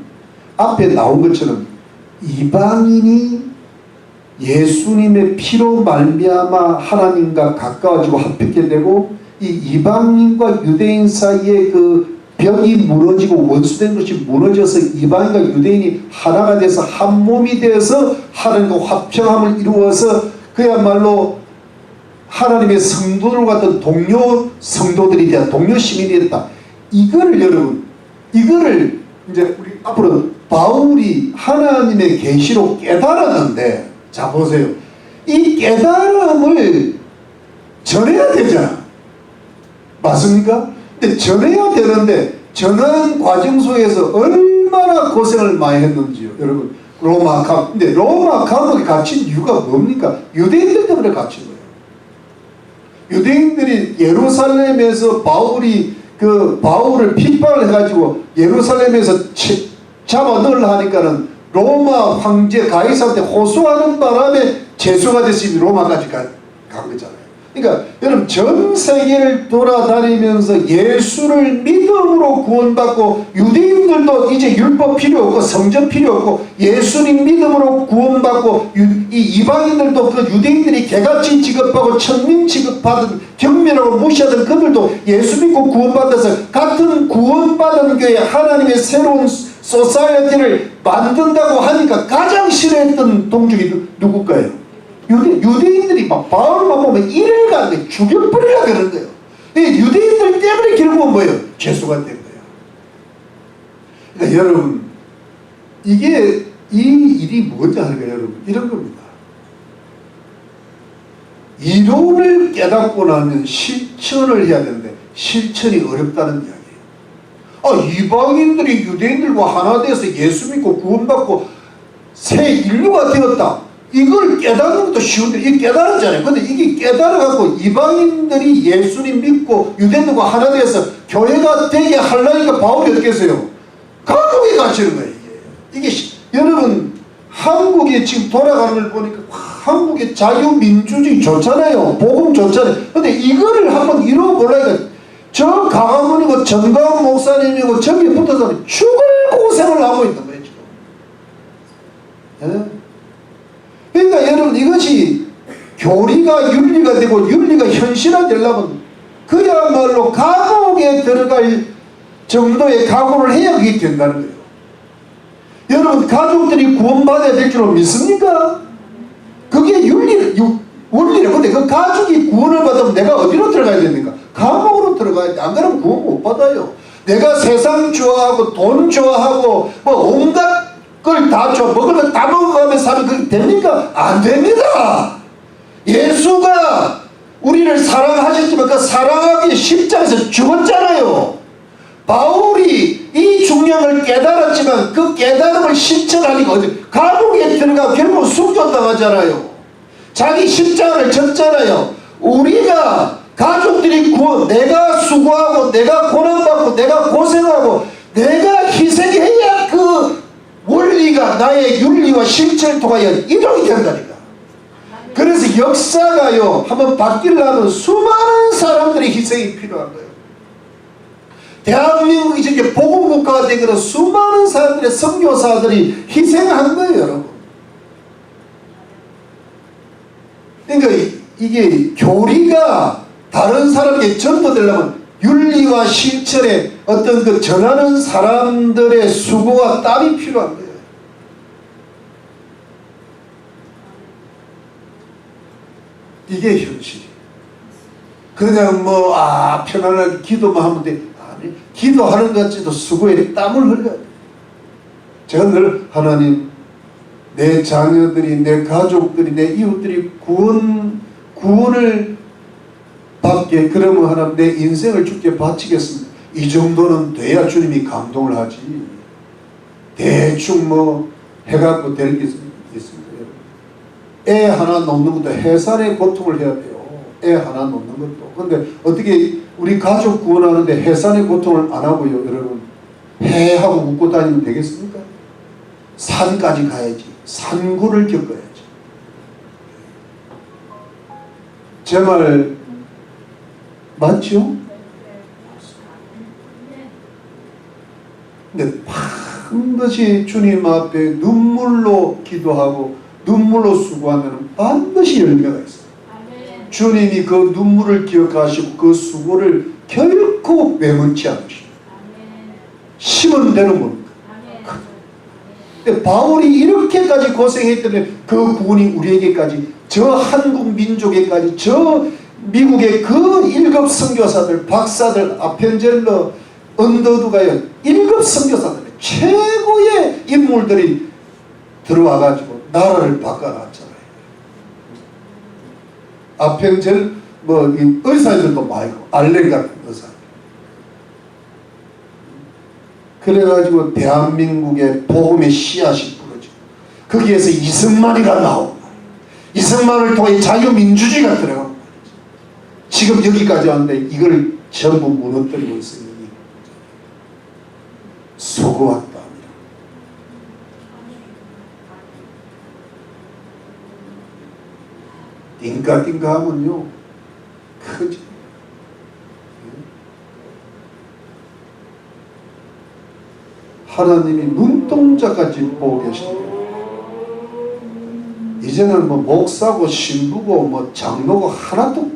앞에 나온 것처럼 이방인이 예수님의 피로 말미암아 하나님과 가까워지고 합했게 되고 이 이방인과 유대인 사이에 그 벽이 무너지고 원수된 것이 무너져서 이방인과 유대인이 하나가 돼서 한 몸이 되어서 하나님과 화평함을 이루어서 그야말로 하나님의 성도들 같은 동료 성도들이 되었다. 동료 시민이 됐다. 이거를 여러분, 이거를 이제 우리 앞으로 바울이 하나님의 계시로 깨달았는데, 자 보세요. 이 깨달음을 전해야 되잖아. 맞습니까? 근데 전해야 되는데 전하는 과정 속에서 얼마나 고생을 많이 했는지요. 여러분 로마 감옥. 근데 로마 감옥에 갇힌 이유가 뭡니까? 유대인들 때문에 갇힌 거예요. 유대인들이 예루살렘에서 바울을 핍박을 해가지고 예루살렘에서 잡아 넣으려 하니까는 로마 황제 가이사한테 호소하는 바람에 죄수가 됐으니 로마까지 간 거잖아요. 그러니까 여러분 전 세계를 돌아다니면서 예수를 믿음으로 구원받고 유대인들도 이제 율법 필요 없고 성전 필요 없고 예수님 믿음으로 구원받고 이 이방인들도 그 유대인들이 개같이 취급하고 천민 취급하던 경멸하고 무시하던 그들도 예수 믿고 구원받아서 같은 구원받은 교회 하나님의 새로운 소사이어티를 만든다고 하니까 가장 싫어했던 동족이 누굴까요? 유대인들이 막 바울만 보면 이를 가는데 죽여버리려고 그러는 거예요. 유대인들 때문에 결국은 뭐예요? 죄수가 된 거예요. 그러니까 여러분 이게 이 일이 뭔지 아는가 여러분? 이런 겁니다. 이론을 깨닫고 나면 실천을 해야 되는데 실천이 어렵다는 이야기예요. 이방인들이 유대인들과 하나 돼서 예수 믿고 구원받고 새 인류가 되었다. 이걸 깨닫는 것도 쉬운데 이게 깨달았잖아요. 근데 이게 깨달아갖고 이방인들이 예수님 믿고 유대인들과 하나 돼서 교회가 되게 하려니까 바울이 어떻게 했어요? 감옥에 갇히는 거예요. 이게 여러분 한국이 지금 돌아가는 걸 보니까 한국의 자유민주주의 좋잖아요. 복음 좋잖아요. 근데 이거를 한번 이뤄보려니까 저 강화문이고 전광훈 목사님이고 저기 붙어서 죽을 고생을 하고 있는 거예요 지금. 예? 그러니까 여러분 이것이 교리가 윤리가 되고 윤리가 현실화되려면 그야말로 감옥에 들어갈 정도의 각오를 해야 그게 된다는 거예요. 여러분 가족들이 구원받아야 될 줄 믿습니까? 그게 원리래. 근데 그 가족이 구원을 받으면 내가 어디로 들어가야 됩니까? 감옥으로 들어가야 돼. 안 그러면 구원 못 받아요. 내가 세상 좋아하고 돈 좋아하고 뭐 온갖 걸 다 줘. 먹을 거 다 먹어가면서 사면 그게 됩니까? 안 됩니다. 예수가 우리를 사랑하셨지만 그 사랑하기 십자가에서 죽었잖아요. 바울이 이 중량을 깨달았지만 그 깨달음을 실천하니까 어디 감옥에 들어가 결국 숨겨당하잖아요. 자기 십자가를 졌잖아요. 우리가 가족들이 내가 수고하고 내가 고난받고 내가 고생하고 내가 희생해야 그 원리가 나의 윤리와 실천을 통하여 이동이 된다니까. 그래서 역사가요 한번 바뀌려면 수많은 사람들의 희생이 필요한 거예요. 대한민국이 이제 복음국가가 되거나 수많은 사람들의 선교사들이 희생한 거예요 여러분. 그러니까 이게 교리가 다른 사람에게 전도되려면 윤리와 실천에 어떤 그 전하는 사람들의 수고와 땀이 필요한 거예요. 이게 현실이에요. 그냥 편안하게 기도만 하면 돼. 아니, 기도하는 것 같지도 수고에 땀을 흘려야 돼. 제가 늘 하나님 내 자녀들이, 내 가족들이, 내 이웃들이 구원을 받게, 그러면 하나님 내 인생을 주께 바치겠습니다. 이 정도는 돼야 주님이 감동을 하지. 대충 뭐 해갖고 될 게 있습니다. 애 하나 놓는 것도 해산의 고통을 해야 돼요. 애 하나 놓는 것도. 근데 어떻게 우리 가족 구원하는데 해산의 고통을 안 하고요, 여러분? 해 하고 웃고 다니면 되겠습니까? 산까지 가야지. 산고를 겪어야지. 제 말 맞죠? 근데 반드시 주님 앞에 눈물로 기도하고 눈물로 수고하면 반드시 열매가 있어요. 주님이 그 눈물을 기억하시고 그 수고를 결코 매문치 않으시고 심은 대로 뭡니까? 근데 바울이 이렇게까지 고생했더니 그 구원이 우리에게까지, 저 한국 민족에까지, 저 미국의 그 1급 선교사들, 박사들, 아펜젤러, 언더두가요, 1급 선교사들, 최고의 인물들이 들어와가지고 나라를 바꿔놨잖아요. 아펜젤 의사들도 많이 있고, 알렌 같은 의사. 그래가지고 대한민국의 복음의 씨앗이 부러지고 거기에서 이승만이가 나오고 이승만을 통해 자유민주주의가 들어가고 지금 여기까지 왔는데 이걸 전부 무너뜨리고 있으니 수고했다. 띵까띵까 하면요 크지. 하나님이 눈동자까지 보고 계십니다. 이제는 뭐 목사고 신부고 뭐 장로고 하나도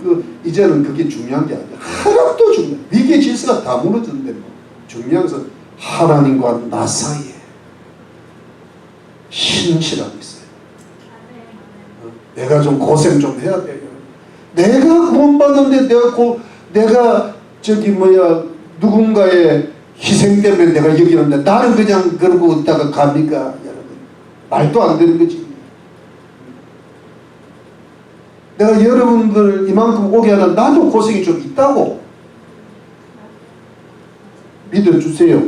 이제는 그게 중요한 게 아니야. 하나도 중요해. 위계 질서가 다 무너졌는데 뭐 중요한 것은 하나님과 나 사이에 신실함이 있어요. 내가 좀 고생 좀 해야 돼요. 내가 구원받는데 내가 누군가의 희생 때문에 내가 여기 있는데 나는 그냥 그러고 있다가 갑니까? 여러분, 말도 안 되는 거지. 내가 여러분들 이만큼 오게 하는 나도 고생이 좀 있다고 믿어주세요.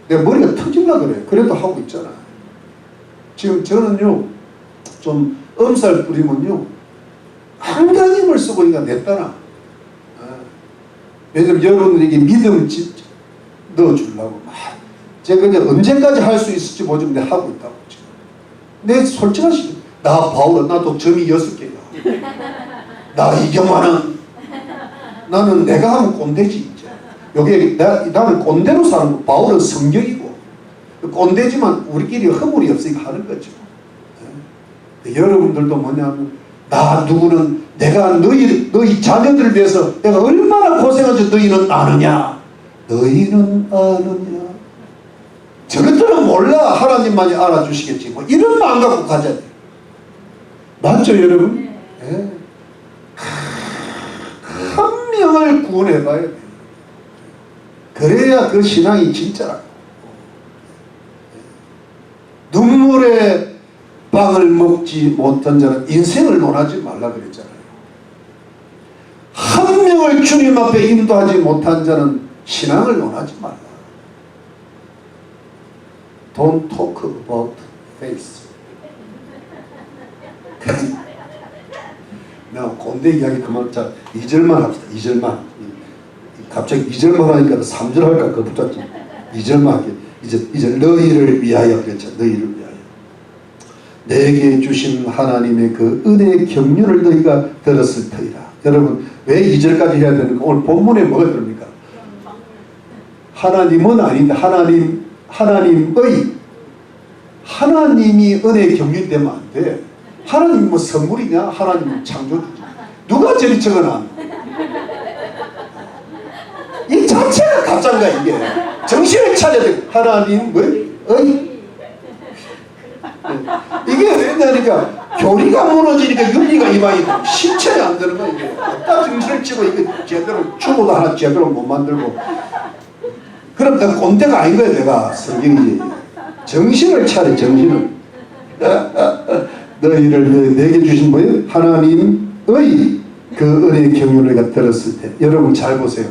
내가 머리가 터질라 그래. 그래도 하고 있잖아. 지금 저는요 좀 엄살 부리면요 한가한 힘을 쓰고 이거 냈다나. 왜냐면 여러분들에게 믿음을 넣어주려고 제가 이제 언제까지 할 수 있을지 모르겠는데 하고 있다고. 지금 내 솔직하시, 나 바울은 나도 점이 6개야. 나 이경만은 나는 내가 하면 꼰대지. 이제 여기 나는 꼰대로 사는 거. 바울은 성경이고 꼰대지만 우리끼리 허물이 없으니까 하는 거죠. 여러분들도 뭐냐면 나 누구는 내가 너희 자녀들을 위해서 내가 얼마나 고생한지 너희는 아느냐? 너희는 아느냐? 저것들은 몰라. 하나님만이 알아주시겠지. 뭐 이런 마음 갖고 가자. 맞죠 여러분? 네. 한 명을 구원해봐야 돼. 그래야 그 신앙이 진짜라고. 눈물의 빵을 먹지 못한 자는 인생을 논하지 말라 그랬잖아요. 한 명을 주님 앞에 인도하지 못한 자는 신앙을 논하지 말라. Don't talk about faith. 내가 꼰대 이야기 그만. 자, 2절만 합시다. 2절만. 갑자기 2절만 하니까 3절 할까 그거 붙잡지. 2절만 할게. 이제 너희를 위하여 그랬죠. 너희를 위하여. 내게 주신 하나님의 그 은혜의 경륜을 너희가 들었을 터이라. 여러분 왜 2절까지 해야 되는가? 오늘 본문에 뭐가 들습니까? 하나님은 아닌데 하나님이 은혜의 경륜이 되면 안 돼. 하나님 뭐 선물이냐? 하나님 창조주지. 누가 저리 적어놔? 이 자체가 가짜인가 이게. 정신을 차려야 돼. 하나님 이게 왜냐니까 교리가 무너지니까 윤리가 이방이고 실천이 안 되는 거야 이게. 딱 정신을 치고 이게 제대로 주고도 하나 제대로 못 만들고. 그럼 내가 꼰대가 아닌 거야 내가. 성경이지. 정신을 차려 정신을. 너희를 위해 내게 주신 뭐예요? 하나님의 그 은혜의 경륜을 내가 들었을 때 여러분 잘 보세요.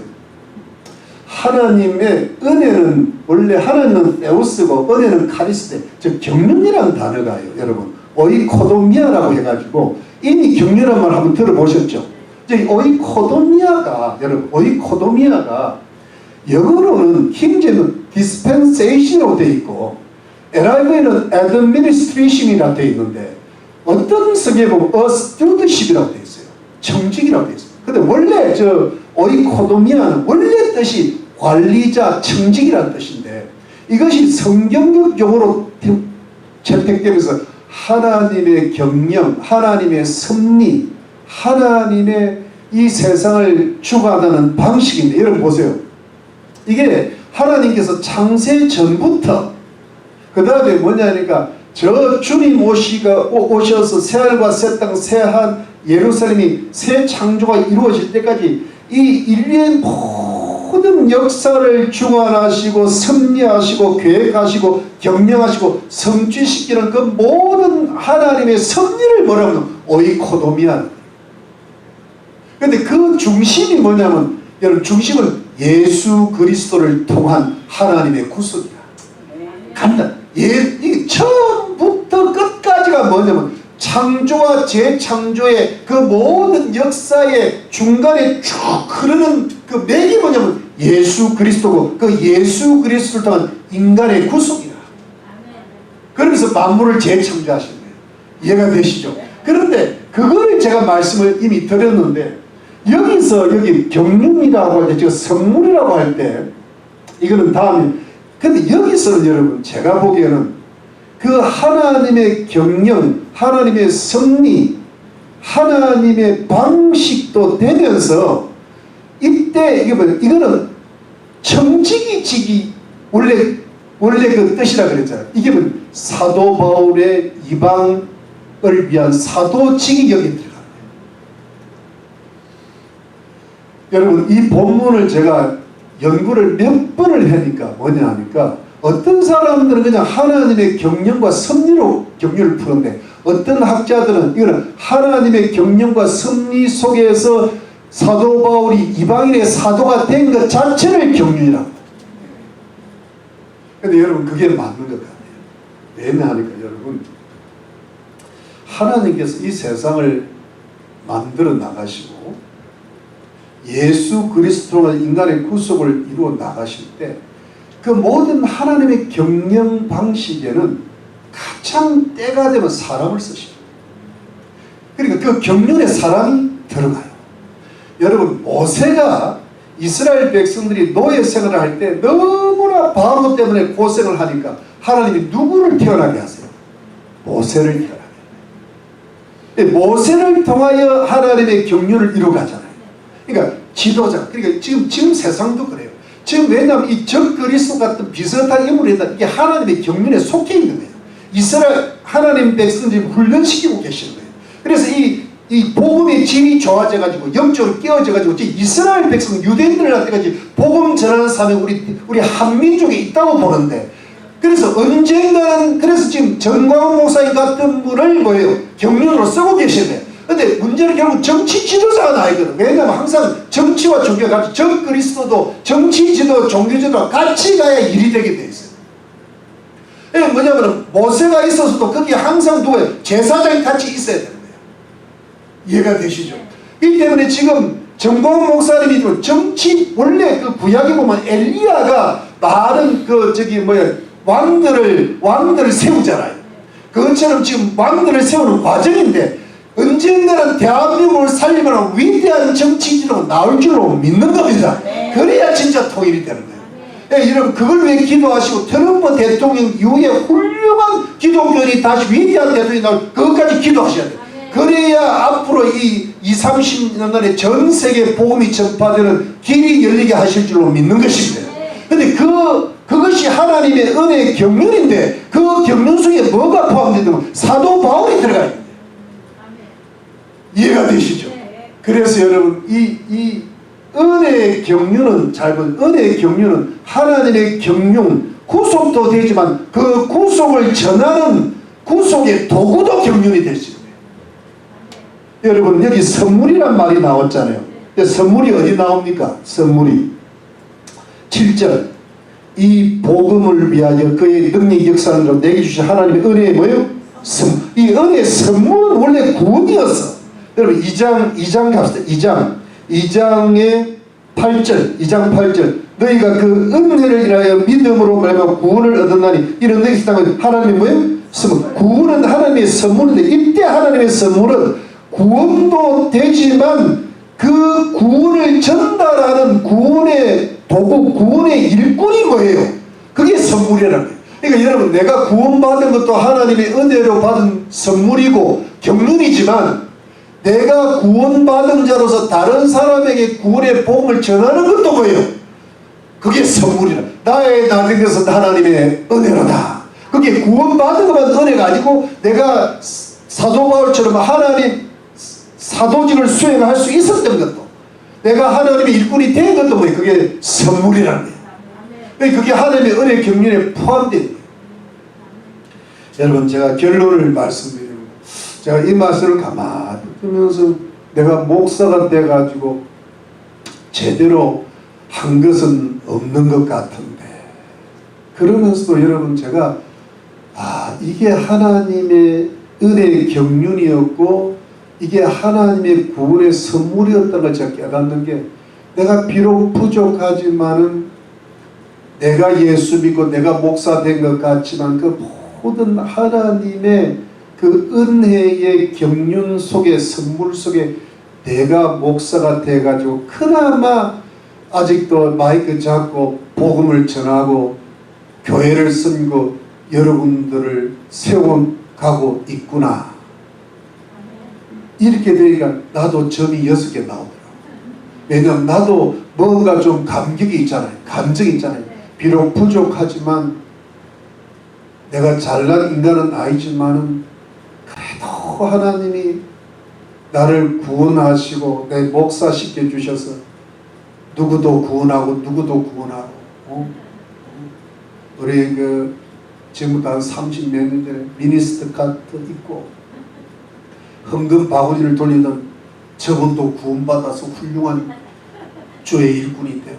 하나님의 은혜는 원래 하나님은 에우스고 은혜는 카리스데, 즉 경륜이라는 단어가요. 여러분 오이코도미아라고 해가지고 이미 경륜한 말 한번 들어보셨죠? 이제 오이코도미아가 여러분 오이코도미아가 영어로는 킹제는 dispensation으로 되어 있고 NIV에는 administration이라고 되어 있는데 어떤 성경에 보면 a stewardship이라고 되어 있어요. 청직이라고 되어 있어요. 근데 원래 저 오이코도미아는 원래 뜻이 관리자, 청직이라는 뜻인데 이것이 성경적 용어로 채택되면서 하나님의 경영, 하나님의 섭리, 하나님의 이 세상을 주관하는 방식인데 여러분 보세요. 이게 하나님께서 창세 전부터 그 다음에 뭐냐니까 저 주님 오셔서 새하늘과 새 땅, 새한 예루살렘이 새 창조가 이루어질 때까지 이 인류의 모든 역사를 주관하시고 섭리하시고 계획하시고 경영하시고 성취시키는 그 모든 하나님의 섭리를 뭐라고 하면 오이코도미아. 근데 그 중심이 뭐냐면 여러분 중심은 예수 그리스도를 통한 하나님의 구속이야. 간단. 이게 처음부터 끝까지가 뭐냐면 창조와 재창조의 그 모든 역사의 중간에 쭉 흐르는 그 맥이 뭐냐면 예수 그리스도고 그 예수 그리스도를 통한 인간의 구속이라. 그러면서 만물을 재창조하신 거예요. 이해가 되시죠? 그런데 그거를 제가 말씀을 이미 드렸는데 여기서 여기 경륜이라고 할 때 제가 선물이라고 할 때 이거는 다음에 근데 여기서는 여러분 제가 보기에는 그 하나님의 경영, 하나님의 섭리, 하나님의 방식도 되면서 이때 이게 뭐냐 이거는 청지기직이 원래 그 뜻이라 그랬잖아요. 이게 뭐 사도 바울의 이방을 위한 사도직이 여기 들어가요. 여러분 이 본문을 제가 연구를 몇 번을 하니까 뭐냐 하니까 어떤 사람들은 그냥 하나님의 경영과 섭리로 경륜을 푸는데 어떤 학자들은 이거는 하나님의 경영과 섭리 속에서 사도 바울이 이방인의 사도가 된 것 자체를 경륜이라고. 근데 여러분 그게 맞는 것 같아요. 왜냐하니까 여러분 하나님께서 이 세상을 만들어 나가시고 예수 그리스도로 인간의 구속을 이루어 나가실 때 그 모든 하나님의 경영 방식에는 가장 때가 되면 사람을 쓰십니다. 그러니까 그 경륜에 사람이 들어가요. 여러분 모세가 이스라엘 백성들이 노예 생활을 할 때 너무나 바로 때문에 고생을 하니까 하나님이 누구를 태어나게 하세요? 모세를 태어나게 해요. 모세를 통하여 하나님의 경륜을 이루어가잖아요. 그러니까 지도자. 그러니까 지금 세상도 그래요. 지금 왜냐하면 이 적그리스도 같은 비슷한 인물이 있다. 이게 하나님의 경륜에 속해 있는 거예요. 이스라엘 하나님 백성들이 훈련시키고 계시는 거예요. 그래서 이 복음의 질이 좋아져가지고 영적으로 깨어져가지고 이스라엘 백성 유대인들을 할 때까지 복음 전하는 사람이 우리 한민족에 있다고 보는데 그래서 언젠가는 그래서 지금 정광훈 목사님 같은 분을 뭐예요? 경륜으로 쓰고 계시는데 근데 문제는 결국 정치 지도자가 나이거든. 왜냐하면 항상 정치와 종교가 같이 적그리스도도 정치 지도 종교 지도가 같이 가야 일이 되게 돼 있어요. 이게 뭐냐면 모세가 있어서도 거기 항상 누구예요? 제사장이 같이 있어야 되는 거예요. 이해가 되시죠? 이 때문에 지금 정광훈 목사님이 정치 원래 그 구약에 보면 엘리야가 많은 왕들을 세우잖아요. 그것처럼 지금 왕들을 세우는 과정인데 언젠가는 대한민국을 살리면 위대한 정치 지도가 나올 줄로 믿는 겁니다. 그래야 진짜 통일이 되는 거예요. 여러분 그걸 위해 기도하시고 트럼프 대통령 이후에 훌륭한 기독교인이 다시 위대한 대통령이 나올 그것까지 기도하셔야 돼요. 그래야 앞으로 이 20-30년간의 전 세계 복음이 전파되는 길이 열리게 하실 줄로 믿는 것입니다. 근데 그것이 하나님의 은혜의 경륜인데 그 경륜 속에 뭐가 포함되면 사도 바울이 들어가 있는 이해가 되시죠? 그래서 여러분 이 은혜의 경륜은 잘 보세요. 은혜의 경륜은 하나님의 경륜 구속도 되지만 그 구속을 전하는 구속의 도구도 경륜이 될 수 있어요. 여러분 여기 선물이란 말이 나왔잖아요. 선물이 어디 나옵니까? 선물이 7절 이 복음을 위하여 그의 능력 역사하는 내게 주신 하나님의 은혜의 뭐예요? 이 은혜의 선물은 원래 구원이었어. 여러분 2장 갑시다. 2장의 8절 2장 8절 너희가 그 은혜를 인하여 믿음으로 말하면 구원을 얻었나니 이런 내게 있다면 하나님의 뭐예요? 선물. 구원은 하나님의 선물인데 이때 하나님의 선물은 구원도 되지만 그 구원을 전달하는 구원의 도구, 구원의 일꾼이 뭐예요? 그게 선물이라는 거예요. 그러니까 여러분 내가 구원받은 것도 하나님의 은혜로 받은 선물이고 경륜이지만 내가 구원받은 자로서 다른 사람에게 구원의 복음을 전하는 것도 뭐예요? 그게 선물이라. 나의 나된 것은 하나님의 은혜로다. 그게 구원받은 것만 은혜가 아니고 내가 사도 바울처럼 하나님 사도직을 수행할 수 있었던 것도 내가 하나님의 일꾼이 된 것도 뭐예요? 그게 선물이라는 거예요. 그게 하나님의 은혜 경륜에 포함된 거예요. 여러분 제가 결론을 말씀드리면 제가 이 말씀을 가만히 듣면서 내가 목사가 돼가지고 제대로 한 것은 없는 것 같은데 그러면서도 여러분 제가 이게 하나님의 은혜의 경륜이었고 이게 하나님의 구원의 선물이었다는 걸 제가 깨닫는 게 내가 비록 부족하지만은 내가 예수 믿고 내가 목사 된 것 같지만 그 모든 하나님의 그 은혜의 경륜 속에 선물 속에 내가 목사가 돼가지고 그나마 아직도 마이크 잡고 복음을 전하고 교회를 섬기고 여러분들을 세워가고 있구나. 이렇게 되니까 나도 점이 6개 나오더라고요. 왜냐하면 나도 뭔가 좀 감격이 있잖아요. 감정이 있잖아요. 비록 부족하지만 내가 잘난 인간은 아니지만은 그래도 하나님이 나를 구원하시고 내 목사시켜 주셔서 누구도 구원하고 누구도 구원하고 우리 그 지금부터 한 30몇 년 전에 미니스터 카트 있고 헌금 바구니를 돌리던 저분도 구원받아서 훌륭한 주의 일꾼이 되고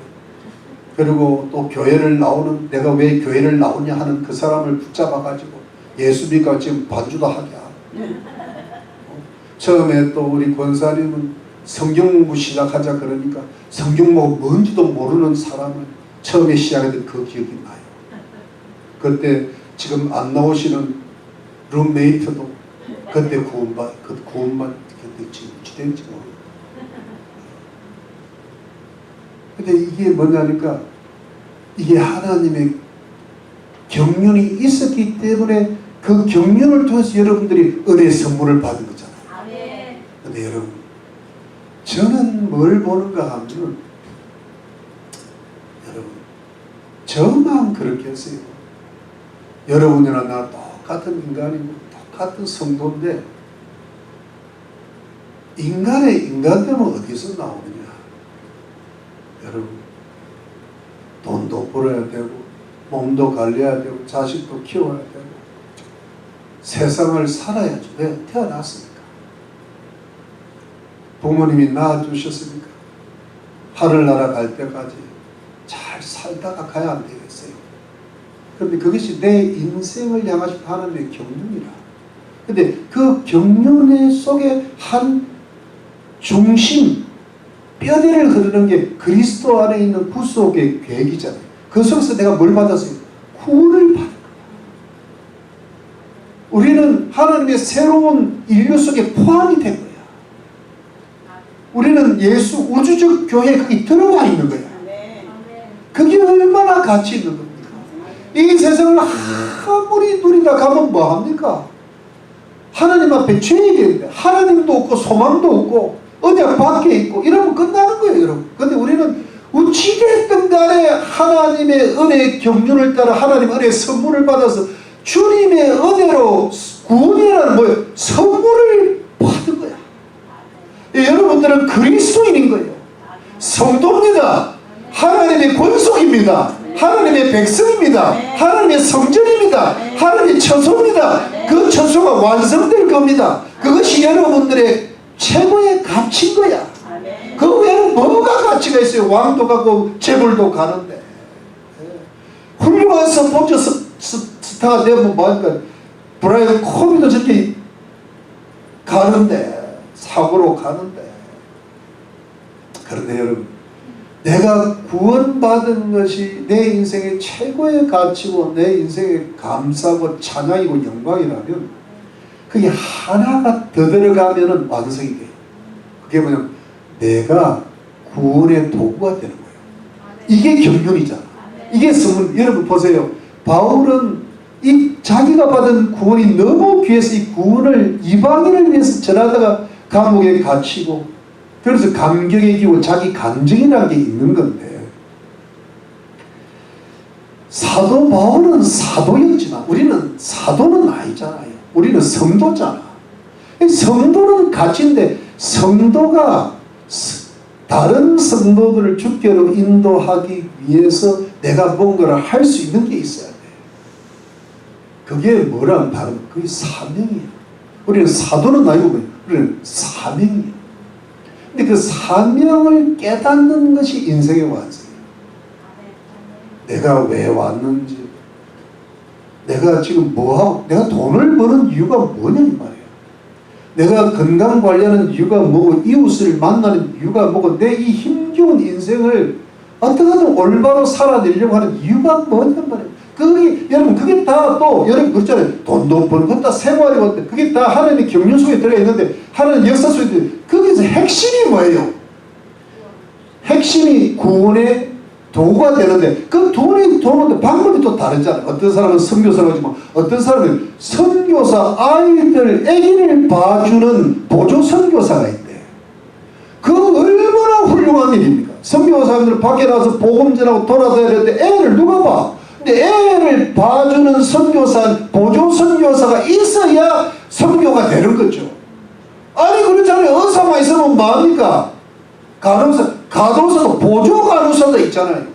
그리고 또 교회를 나오는 내가 왜 교회를 나오냐 하는 그 사람을 붙잡아가지고 예수 믿고 지금 반주도 하게 하고 처음에 또 우리 권사님은 성경 공부 시작하자 그러니까 성경 뭐 뭔지도 모르는 사람을 처음에 시작했던 그 기억이 나요. 그때 지금 안 나오시는 룸메이트도 그때 구원만 그때 지금 어찌된지 모르겠다. 근데 이게 뭐냐니까 이게 하나님의 경륜이 있었기 때문에 그 경륜을 통해서 여러분들이 은혜의 선물을 받은 거잖아요. 근데 여러분 저는 뭘 보는가 하면 여러분 저만 그렇게 했어요. 여러분이나 나 똑같은 인간이고 똑같은 성도인데 인간의 인간됨은 어디서 나오느냐. 여러분 돈도 벌어야 되고 몸도 관리해야 되고 자식도 키워야 되고 세상을 살아야죠. 왜 태어났습니까? 부모님이 낳아주셨으니까 하늘나라 갈 때까지 잘 살다가 가야 안 되겠어요. 그런데 그것이 내 인생을 향하신 하나님의 경륜이라. 근데 그 경륜의 속에 한 중심 뼈대를 흐르는 게 그리스도 안에 있는 구속의 계획이잖아요. 그 속에서 내가 뭘 받았어요? 구원을 받은 거야. 우리는 하나님의 새로운 인류 속에 포함이 된 거야. 우리는 예수 우주적 교회에 거기 들어가 있는 거야. 그게 얼마나 가치 있는 겁니까? 이 세상을 아무리 누리다 가면 뭐합니까? 하나님 앞에 죄인인데 하나님도 없고 소망도 없고 어디 밖에 있고 이러면 끝나는 거예요, 여러분. 근데 우리는 어찌됐든 간에 하나님의 은혜의 경륜을 따라 하나님의 은혜의 선물을 받아서 주님의 은혜로 구원이라는 뭐예요? 선물을 받은 거야. 여러분들은 그리스도인인 거예요. 성도입니다. 하나님의 권속입니다. 하나님의 백성입니다. 하나님의 성전입니다. 하나님의 처소입니다. 그 천수가 완성될 겁니다. 그것이 여러분들의 최고의 가치인 거야. 그 외에는 뭐가 가치가 있어요? 왕도 가고 재물도 가는데. 훌륭한 스포츠 스타가 되면 뭐할까? 브라이언 코비도 저렇게 가는데, 사고로 가는데. 그런데 여러분, 내가 구원받은 것이 내 인생의 최고의 가치고 내 인생의 감사고 찬양이고 영광이라면 그게 하나가 더 들어가면 완성이 돼요. 그게 뭐냐면 내가 구원의 도구가 되는 거예요. 이게 경륜이잖아. 이게 성문. 여러분 보세요. 바울은 이 자기가 받은 구원이 너무 귀해서 이 구원을 이방인을 위해서 전하다가 감옥에 갇히고, 그래서 감격에 기고 자기 감정이라는 게 있는 건데, 사도 바울은 사도였지만 우리는 사도는 아니잖아요. 우리는 성도잖아. 성도는 가치인데 성도가 다른 성도들을 주께로 인도하기 위해서 내가 뭔가를 할 수 있는 게 있어야 돼. 그게 뭐란 다른, 그게 사명이야. 우리는 사도는 아니고 우리는 사명이야. 근데 그 사명을 깨닫는 것이 인생의 완성이에요. 내가 왜 왔는지, 내가 지금 뭐하고, 내가 돈을 버는 이유가 뭐냐는 말이에요. 내가 건강 관리하는 이유가 뭐고, 이웃을 만나는 이유가 뭐고, 내 이 힘겨운 인생을 어떻게든 올바로 살아내려고 하는 이유가 뭐냐는 말이에요. 그게, 여러분, 그게 다 또, 여러분, 그렇잖아요. 돈도 벌고, 다 생활이고, 그게 다 하나님의 경륜 속에 들어있는데, 하나님 역사 속에 들어, 거기서 핵심이 뭐예요? 핵심이 구원의 도구가 되는데, 그 돈의 도구도 방법이 또 다르잖아요. 어떤 사람은 선교사가 하지만, 어떤 사람은 선교사 아이들, 아기를 봐주는 보조 선교사가 있대. 그 얼마나 훌륭한 일입니까? 선교사님들 밖에 나가서 복음 전하고 돌아다녀야 되는데, 애를 누가 봐? 근데 애를 봐주는 선교사, 보조 선교사가 있어야 선교가 되는 거죠. 아니 그렇잖아요. 의사만 있으면 뭐합니까? 간호사도 보조 간호사도 있잖아요.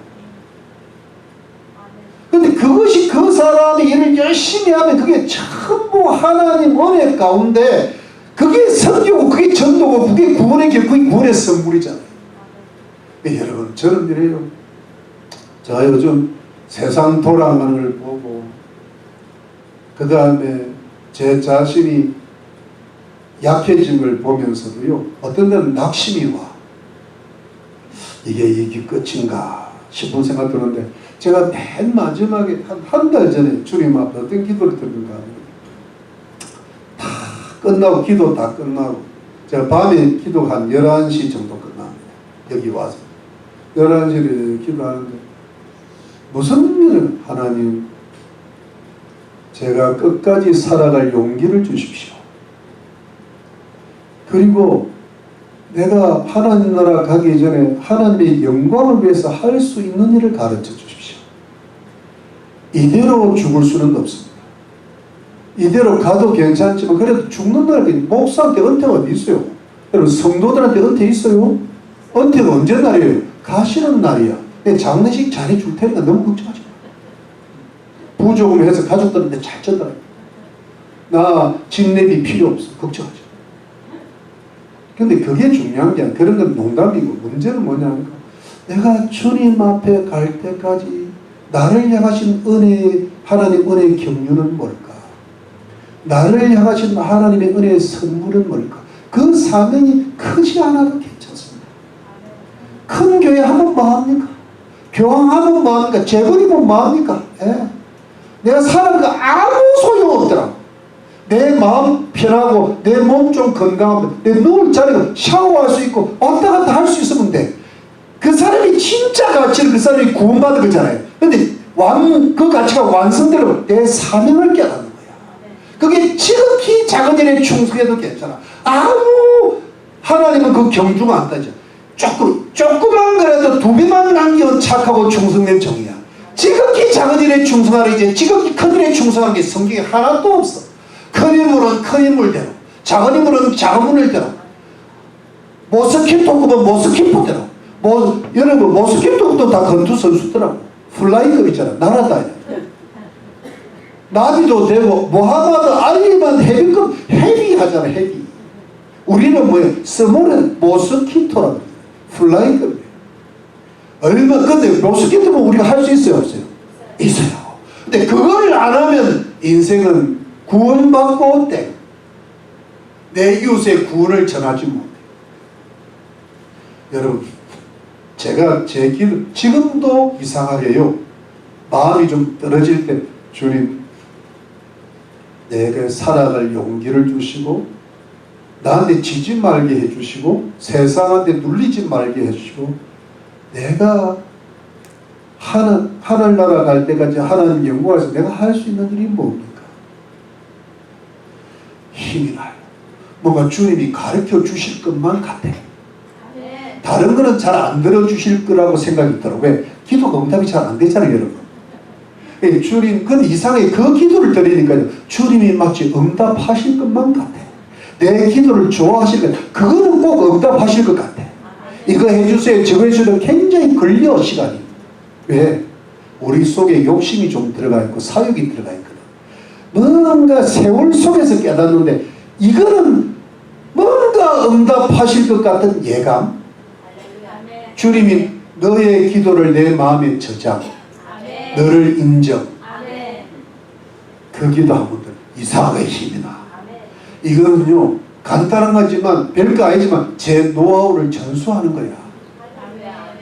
근데 그것이 그 사람이 일을 열심히 하면 그게 전부 하나님 은혜 가운데 그게 선교고 그게 전도고 그게 구원의 길, 그게 구원의 선물이잖아요. 여러분 저는 이래요. 자 요즘 세상 돌아가는 걸 보고 그 다음에 제 자신이 약해진 걸 보면서도요, 어떤 데는 낙심이 와. 이게 끝인가 싶은 생각 드는데, 제가 맨 마지막에 한 달 전에 주님 앞에 어떤 기도를 드렸는가 하면, 다 끝나고 기도 다 끝나고 제가 밤에 기도 한 11시 정도 끝납니다. 여기 와서 11시에 기도하는데 무슨 일을, 하나님 제가 끝까지 살아갈 용기를 주십시오. 그리고 내가 하나님 나라 가기 전에 하나님의 영광을 위해서 할 수 있는 일을 가르쳐 주십시오. 이대로 죽을 수는 없습니다. 이대로 가도 괜찮지만 그래도 죽는 날까지 목사한테 은퇴가 어디 있어요? 여러분 성도들한테 은퇴 있어요? 은퇴가 언제 날이에요? 가시는 날이야. 장례식 잘해줄 테니까 너무 걱정하지 마. 부조금 해서 가족들한테 잘 전달해. 나 집내비 필요 없어. 걱정하지 마. 근데 그게 중요한 게 아니라, 그런 건 농담이고, 문제는 뭐냐면 내가 주님 앞에 갈 때까지 나를 향하신 은혜, 하나님 은혜의 경륜은 뭘까? 나를 향하신 하나님의 은혜의 선물은 뭘까? 그 사명이 크지 않아도 괜찮습니다. 큰 교회 하면 뭐합니까? 교황하면 뭐합니까? 재벌이면 뭐합니까? 예. 내가 사는 거 아무 소용없더라고. 내 마음 편하고 내 몸 좀 건강하면 내 누울 자리가 샤워할 수 있고 왔다 갔다 할 수 있으면 돼. 그 사람이 진짜 가치를, 그 사람이 구원받은 거잖아요. 근데 그 가치가 완성되려면 내 사명을 깨닫는 거야. 그게 지극히 작은 일에 충성해도 괜찮아. 아무, 하나님은 그 경주가 안 따져. 조그만 거라도 2배만 남기면 착하고 충성된 정이야. 지극히 작은 일에 충성하는, 이제 지극히 큰 일에 충성하는 게 성경에 하나도 없어. 큰 인물은 큰 인물대로, 작은 인물은 작은 인물대로, 모스키토급은 모스키토대로. 여러분 모스키토급도 다 권투 선수더라고. 플라이급 있잖아. 날아다녀. 나비도 되고 모하마드 알리만 헤비급 헤비하잖아. 헤비. 우리는 뭐예요? 스몰은 모스키토라고 플라잉급이에요. 얼마 근데 모스키토는 우리가 할 수 있어요 없어요? 있어요. 근데 그걸 안 하면 인생은 구원받고 땡. 내 이웃의 구원을 전하지 못해. 여러분, 제가 제 길 지금도 이상하게요. 마음이 좀 떨어질 때 주님 내게 살아갈 용기를 주시고 나한테 지지 말게 해주시고 세상한테 눌리지 말게 해주시고 내가 하늘나라 갈 때까지 하나님 영광에서 내가 할 수 있는 일이 뭡니까? 힘이 나요. 뭔가 주님이 가르쳐 주실 것만 같아. 다른 거는 잘 안 들어주실 거라고 생각이 들어. 왜? 기도가 응답이 잘 안 되잖아요, 여러분. 주님, 근데 이상하게 그 기도를 드리니까요, 주님이 마치 응답하실 것만 같아. 내 기도를 좋아하실 것, 그거는 꼭 응답하실 것 같아. 이거 해주세요, 저거 해주세요. 굉장히 걸려, 시간이. 왜? 우리 속에 욕심이 좀 들어가 있고, 사욕이 들어가 있거든. 뭔가 세월 속에서 깨닫는데, 이거는 뭔가 응답하실 것 같은 예감? 주님이 너의 기도를 내 마음에 저장, 너를 인정. 그 기도하면 이상하게 힘이 나. 이거는요 간단한 거지만 별거 아니지만 제 노하우를 전수하는 거야.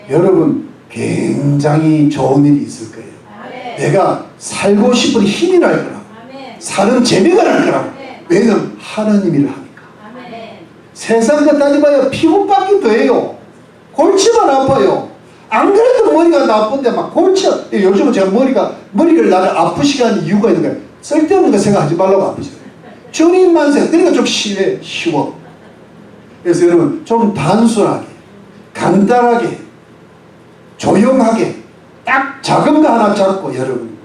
여러분 굉장히 좋은 일이 있을 거예요. 내가 살고 싶은 힘이 날 거라고. 사는 재미가 날 거라고. 왜냐면 하나님 일을 하니까. 세상 것 따지봐야 피곤밖에 더해요. 골치만 아파요. 안 그래도 머리가 나쁜데 막 골치. 요즘은 제가 머리를 나를 아프시게 하는 이유가 있는 거예요. 쓸데없는 거 생각하지 말라고 아프죠. 주님만 생각. 그러니까 좀 쉬워. 그래서 여러분 좀 단순하게, 간단하게, 조용하게 딱 작은 거 하나 잡고 여러분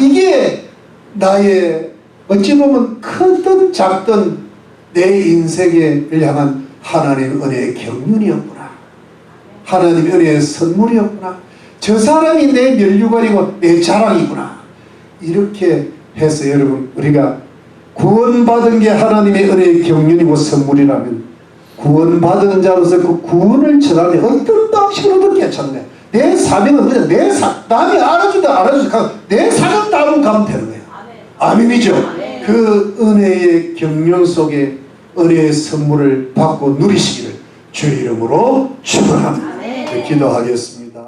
이게 나의 어찌 보면 크든 작든 내 인생을 향한 하나님의 은혜의 경륜이었구나. 하나님의 은혜의 선물이었구나. 저 사람이 내 면류관이고 내 자랑이구나. 이렇게 해서 여러분 우리가 구원받은 게 하나님의 은혜의 경륜이고 선물이라면 구원받은 자로서 그 구원을 전할 때 어떤 방식으로든 괜찮네. 내 사명은 그냥 남이 알아주다 내 사명 따로 가면 되는 거예요. 아멘이죠. 그 은혜의 경륜 속에 은혜의 선물을 받고 누리시기를 주의 이름으로 축원합니다. 기도하겠습니다.